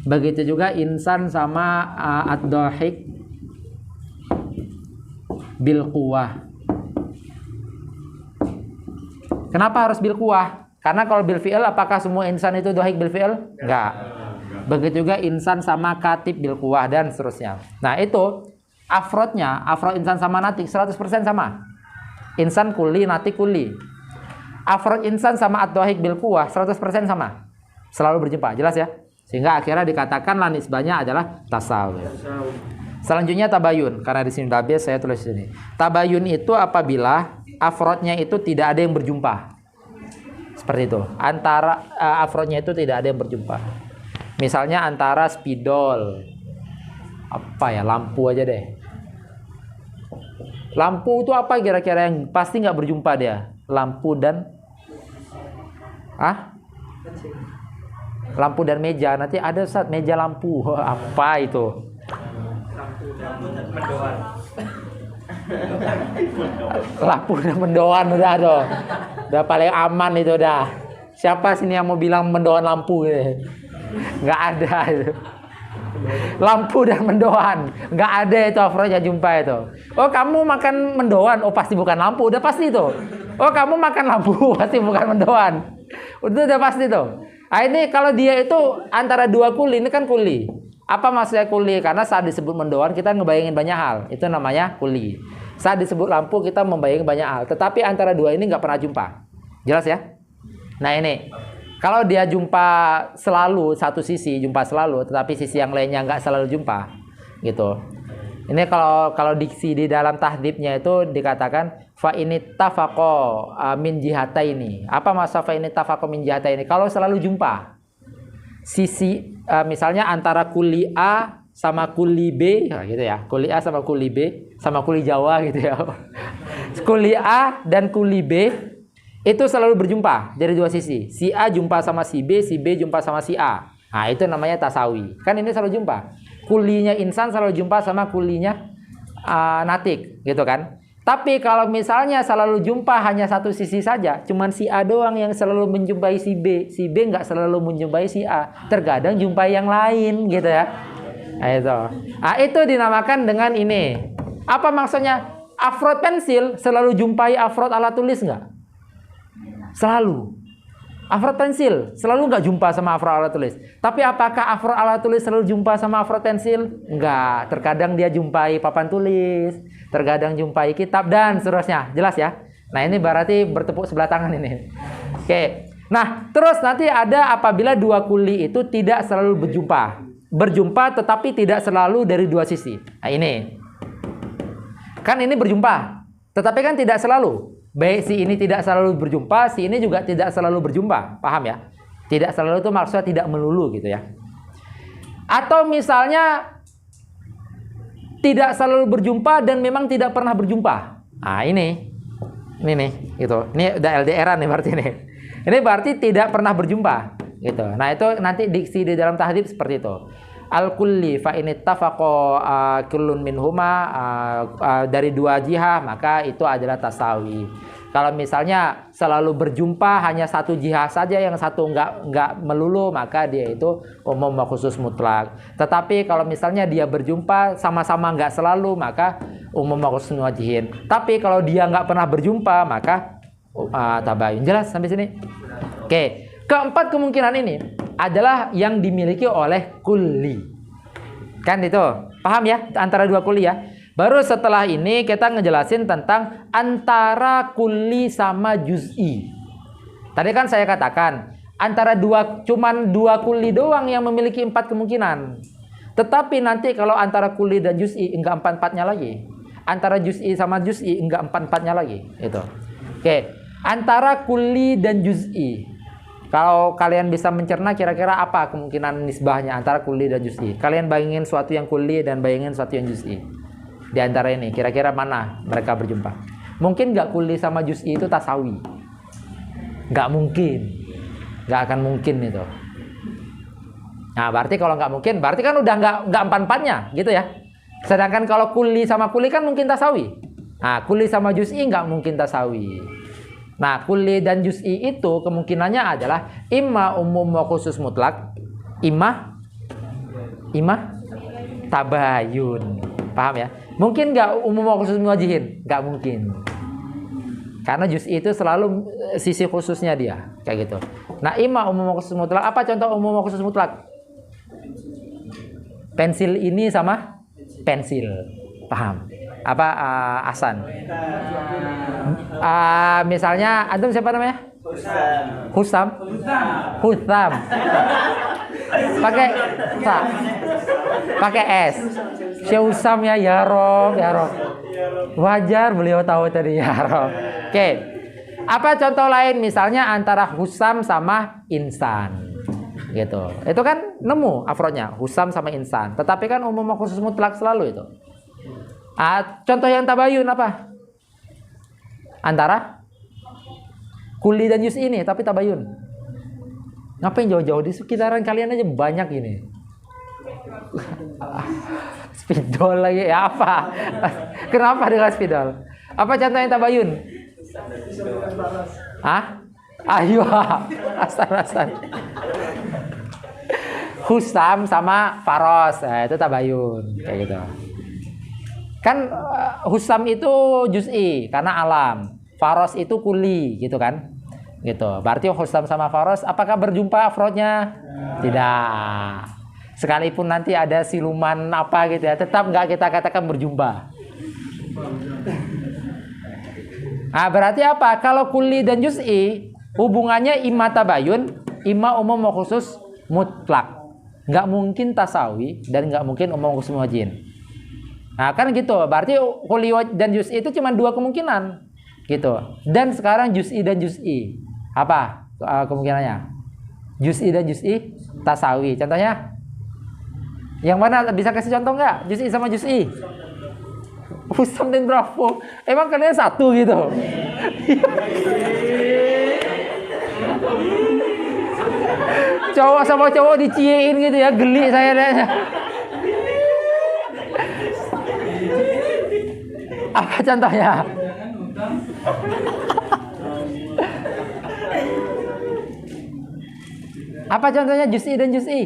Begitu juga insan sama ad-dhahik bil quwah. Kenapa harus bil quwah? Karena kalau bil fi'il, apakah semua insan itu dohik bil fi'il? Enggak. Begitu juga insan sama katib bil kuwah dan seterusnya. Nah itu afrodnya, afrod insan sama natik 100% sama. Insan kuli, natik kuli. Afrod insan sama ad-dohik bil kuwah 100% sama. Selalu berjumpa, jelas ya? Sehingga akhirnya dikatakan nisbahnya adalah tasawi. Selanjutnya tabayun, karena di sini udah habis saya tulis di sini. Tabayun itu apabila afrodnya itu tidak ada yang berjumpa. Seperti itu. Antara afrodnya itu tidak ada yang berjumpa. Misalnya antara spidol, apa ya, lampu aja deh. Lampu itu apa kira-kira yang pasti nggak berjumpa dia? Lampu dan lampu dan meja. Nanti ada saat meja lampu. Apa itu? Lampu dan mendoan udah tuh. Udah paling aman itu udah. Siapa sini yang mau bilang mendoan lampu gitu? Nggak ada itu. Lampu dan mendoan, nggak ada itu afrodnya jumpa itu. Oh kamu makan mendoan, oh pasti bukan lampu, udah pasti itu. Oh kamu makan lampu, pasti bukan mendoan. Udah pasti tuh. Nah ini kalau dia itu antara dua kuli, ini kan kuli. Apa maksudnya kuli? Karena saat disebut mendoan kita ngebayangin banyak hal. Itu namanya kuli. Saat disebut lampu kita membayangin banyak hal. Tetapi antara dua ini nggak pernah jumpa. Jelas ya? Nah ini, kalau dia jumpa selalu satu sisi, jumpa selalu, tetapi sisi yang lainnya nggak selalu jumpa, gitu. Ini kalau diksi di dalam tahdibnya itu dikatakan fa ini tafaqo min jihataini. Apa maksud fa ini tafaqo min jihataini? Kalau selalu jumpa sisi misalnya antara kuli A sama kuli B, gitu ya. Kuli A sama kuli B sama kuli Jawa gitu ya. Kuli A dan kuli B itu selalu berjumpa dari dua sisi. Si A jumpa sama si B jumpa sama si A. Nah, itu namanya tasawi. Kan ini selalu jumpa. Kulinya insan selalu jumpa sama kulinya natik, gitu kan? Tapi kalau misalnya selalu jumpa hanya satu sisi saja, cuman si A doang yang selalu menjumpai si B nggak selalu menjumpai si A. Terkadang jumpai yang lain, gitu ya. Nah, itu. Nah, itu dinamakan dengan ini. Apa maksudnya? Afrod pensil selalu jumpai afrod alat tulis nggak? Selalu. Afrod pensil selalu nggak jumpa sama afrod alat tulis. Tapi apakah afrod alat tulis selalu jumpa sama afrod pensil? Enggak. Terkadang dia jumpai papan tulis, terkadang jumpai kitab dan seterusnya. Jelas ya? Nah ini berarti bertepuk sebelah tangan ini. Oke. Nah terus nanti ada apabila dua kuli itu tidak selalu berjumpa. Berjumpa tetapi tidak selalu dari dua sisi. Nah ini. Kan ini berjumpa. Tetapi kan tidak selalu. Baik si ini tidak selalu berjumpa, si ini juga tidak selalu berjumpa. Paham ya? Tidak selalu itu maksudnya tidak melulu gitu ya. Atau misalnya tidak selalu berjumpa dan memang tidak pernah berjumpa. Nah ini nih gitu. Ini udah LDR-an nih berarti nih. Ini berarti tidak pernah berjumpa gitu. Nah itu nanti diksi di dalam tahdib seperti itu. Al-kulli fa in ittafaqo kullun minhuma dari dua jihah maka itu adalah tasawi. Kalau misalnya selalu berjumpa hanya satu jihah saja yang satu enggak melulu maka dia itu umum wa khusus mutlak. Tetapi kalau misalnya dia berjumpa sama-sama enggak selalu maka umum wa khusus wajihin. Tapi kalau dia enggak pernah berjumpa maka tabayun. Jelas sampai sini? Oke. Keempat kemungkinan ini adalah yang dimiliki oleh kuli. Kan itu. Paham ya? Antara dua kuli ya. Baru setelah ini kita ngejelasin tentang antara kuli sama juz'i. Tadi kan saya katakan antara cuman dua kuli doang yang memiliki empat kemungkinan. Tetapi nanti kalau antara kuli dan juz'i enggak empat-empatnya lagi. Antara juz'i sama juz'i enggak empat-empatnya lagi. Itu. Oke. Antara kuli dan juz'i. Kalau kalian bisa mencerna kira-kira apa kemungkinan nisbahnya antara kuli dan juz'i. Kalian bayangin suatu yang kuli dan bayangin suatu yang juz'i. Di antara ini kira-kira mana mereka berjumpa? Mungkin nggak kuli sama juz'i itu tasawi? Nggak mungkin. Nggak akan mungkin itu. Nah berarti kalau nggak mungkin, berarti kan udah nggak empat-empatnya gitu ya. Sedangkan kalau kuli sama kuli kan mungkin tasawi. Nah kuli sama juz'i nggak mungkin tasawi. Nah, kuli dan juz'i itu kemungkinannya adalah imma umum wa khusus mutlak, imma tabayun. Paham ya? Mungkin nggak umum wa khusus muwajihin? Nggak mungkin. Karena juz'i itu selalu sisi khususnya dia, kayak gitu. Nah, ima umum khusus mutlak. Apa contoh umum khusus mutlak? Pensil ini sama pensil. Paham? Apa Asan? Misalnya antum siapa namanya? Husam. Husam. Pakai sa. Pakai S. Syekh Husam ya Rob. Wajar beliau tahu tadi ya Rob. Oke. Apa contoh lain misalnya antara Husam sama Insan? Gitu. Itu kan nemu afrodnya Husam sama Insan. Tetapi kan umum khusus mutlak selalu itu. Contoh yang tabayun apa? Antara kuli dan juz ini tapi tabayun. Ngapain jauh-jauh di sekitaran kalian aja banyak ini. Spidol lagi ya apa? Kenapa dengan spidol? Apa contoh yang tabayun? Ayo, Hasan. Husam sama Faros, itu tabayun kayak gitu. Kan Husam itu juz'i karena alam, Faros itu kuli gitu kan. Gitu. Berarti Husam sama Faros apakah berjumpa afrodnya? Tidak. Sekalipun nanti ada siluman apa gitu ya, tetap nggak kita katakan berjumpa. Berarti apa? Kalau kuli dan juz'i hubungannya imma tabayun, imma umum khusus mutlak. Nggak mungkin tasawi dan nggak mungkin umum khusus muwajhin. Nah kan gitu. Berarti kuli dan juz'i itu cuma dua kemungkinan gitu. Dan sekarang juz'i dan juz'i apa kemungkinannya? Juz'i dan juz'i tasawi. Contohnya? Yang mana bisa kasih contoh nggak? Juz'i sama juz'i. Husam dan Bravo. Emang kalian satu gitu? Cowok sama cowok diciein gitu ya, geli saya nanya. Apa contohnya? Apa contohnya juz'i dan juz'i?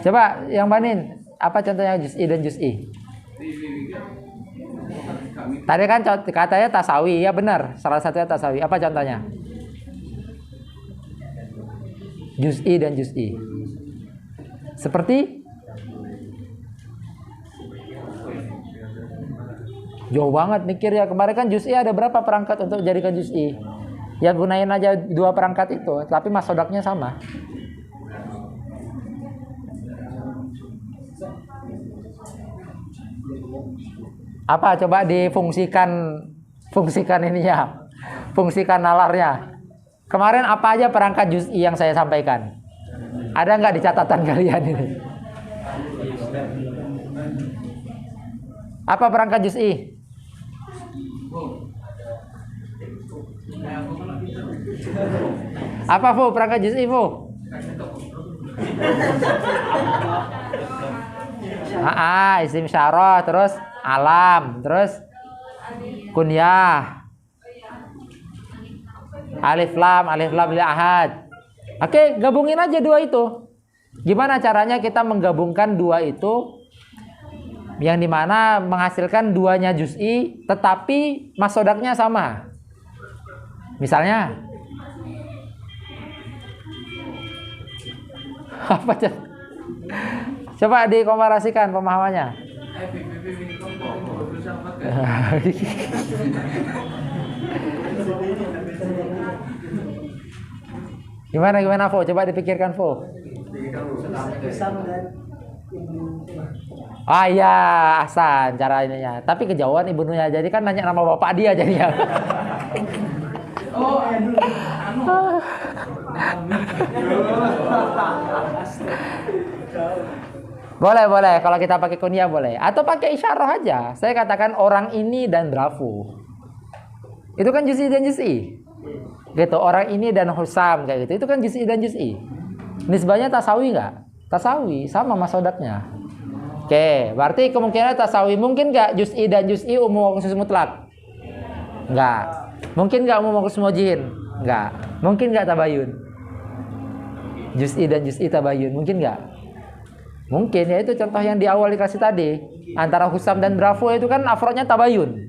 Coba yang manin, apa contohnya juz'i dan juz'i? Tadi kan katanya tasawi, ya benar. Salah satunya tasawi. Apa contohnya? Juz'i dan juz'i. Seperti? Jauh banget mikir ya. Kemarin kan juz'i ada berapa perangkat untuk jadikan juz'i? Ya gunain aja 2 perangkat itu, tapi masodaknya sama. Apa coba difungsikan ininya, fungsikan nalarnya. Kemarin apa aja perangkat juz'i yang saya sampaikan? Ada nggak di catatan kalian ini? Apa perangkat juz'i? Apa Fu perangkat juz'i Fu? Isim syarah, terus alam, terus kunyah, alif lam lil ahad. Oke, gabungin aja 2 itu. Gimana caranya kita menggabungkan 2 itu, yang dimana menghasilkan 2-nya juz'i tetapi masodaknya sama? Misalnya apa? Coba dikomparasikan pemahamannya. Gimana Fo? Coba dipikirkan Fo. Iya, Hasan cara ininya. Tapi kejauhan ibunya, jadi kan nanya nama bapak dia jadinya. Boleh. Kalau kita pakai kunyah boleh. Atau pakai isyarah aja. Saya katakan orang ini dan Bravo. Itu kan juz'i dan juz'i. Gitu. Orang ini dan Husam kayak gitu. Itu kan juz'i dan juz'i. Nisbahnya tasawi nggak? Tasawi. Sama masodaknya. Oke. Berarti kemungkinan tasawi. Mungkin nggak juz'i dan juz'i umum khusus mutlak? Nggak. Mungkin nggak umum khusus muwajhin? Nggak. Mungkin nggak tabayun? Juz'i dan juz'i tabayun. Mungkin nggak? Mungkin ya itu contoh yang di awal dikasih tadi. Antara Husam dan Bravo itu kan afrodnya tabayun.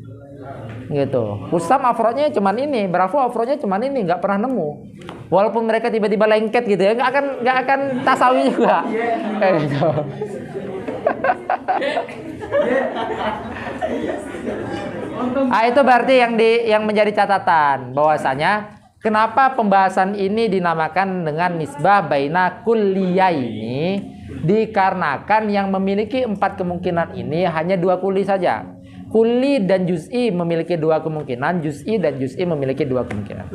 Gitu. Husam afrodnya cuman ini, Bravo afrodnya cuman ini, nggak pernah nemu. Walaupun mereka tiba-tiba lengket gitu ya, nggak akan tasawi juga. Kayak gitu. Itu berarti yang menjadi catatan bahwasanya kenapa pembahasan ini dinamakan dengan nisbah baina kulliyaini, dikarenakan yang memiliki 4 kemungkinan ini hanya 2 kuli saja. Kuli dan juz'i memiliki 2 kemungkinan, juz'i dan juz'i memiliki 2 kemungkinan.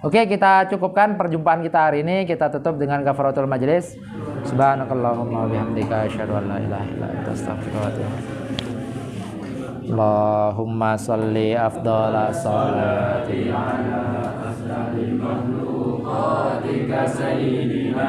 Oke, kita cukupkan perjumpaan kita hari ini. Kita tutup dengan kafaratul majelis. Subhanakallahumma wabihamdika asyhadu an la ilaha illa anta astaghfiruka wa atubu ilaik. Allahumma shalli afdhala sholati ala asraril makhluqatika sayyidina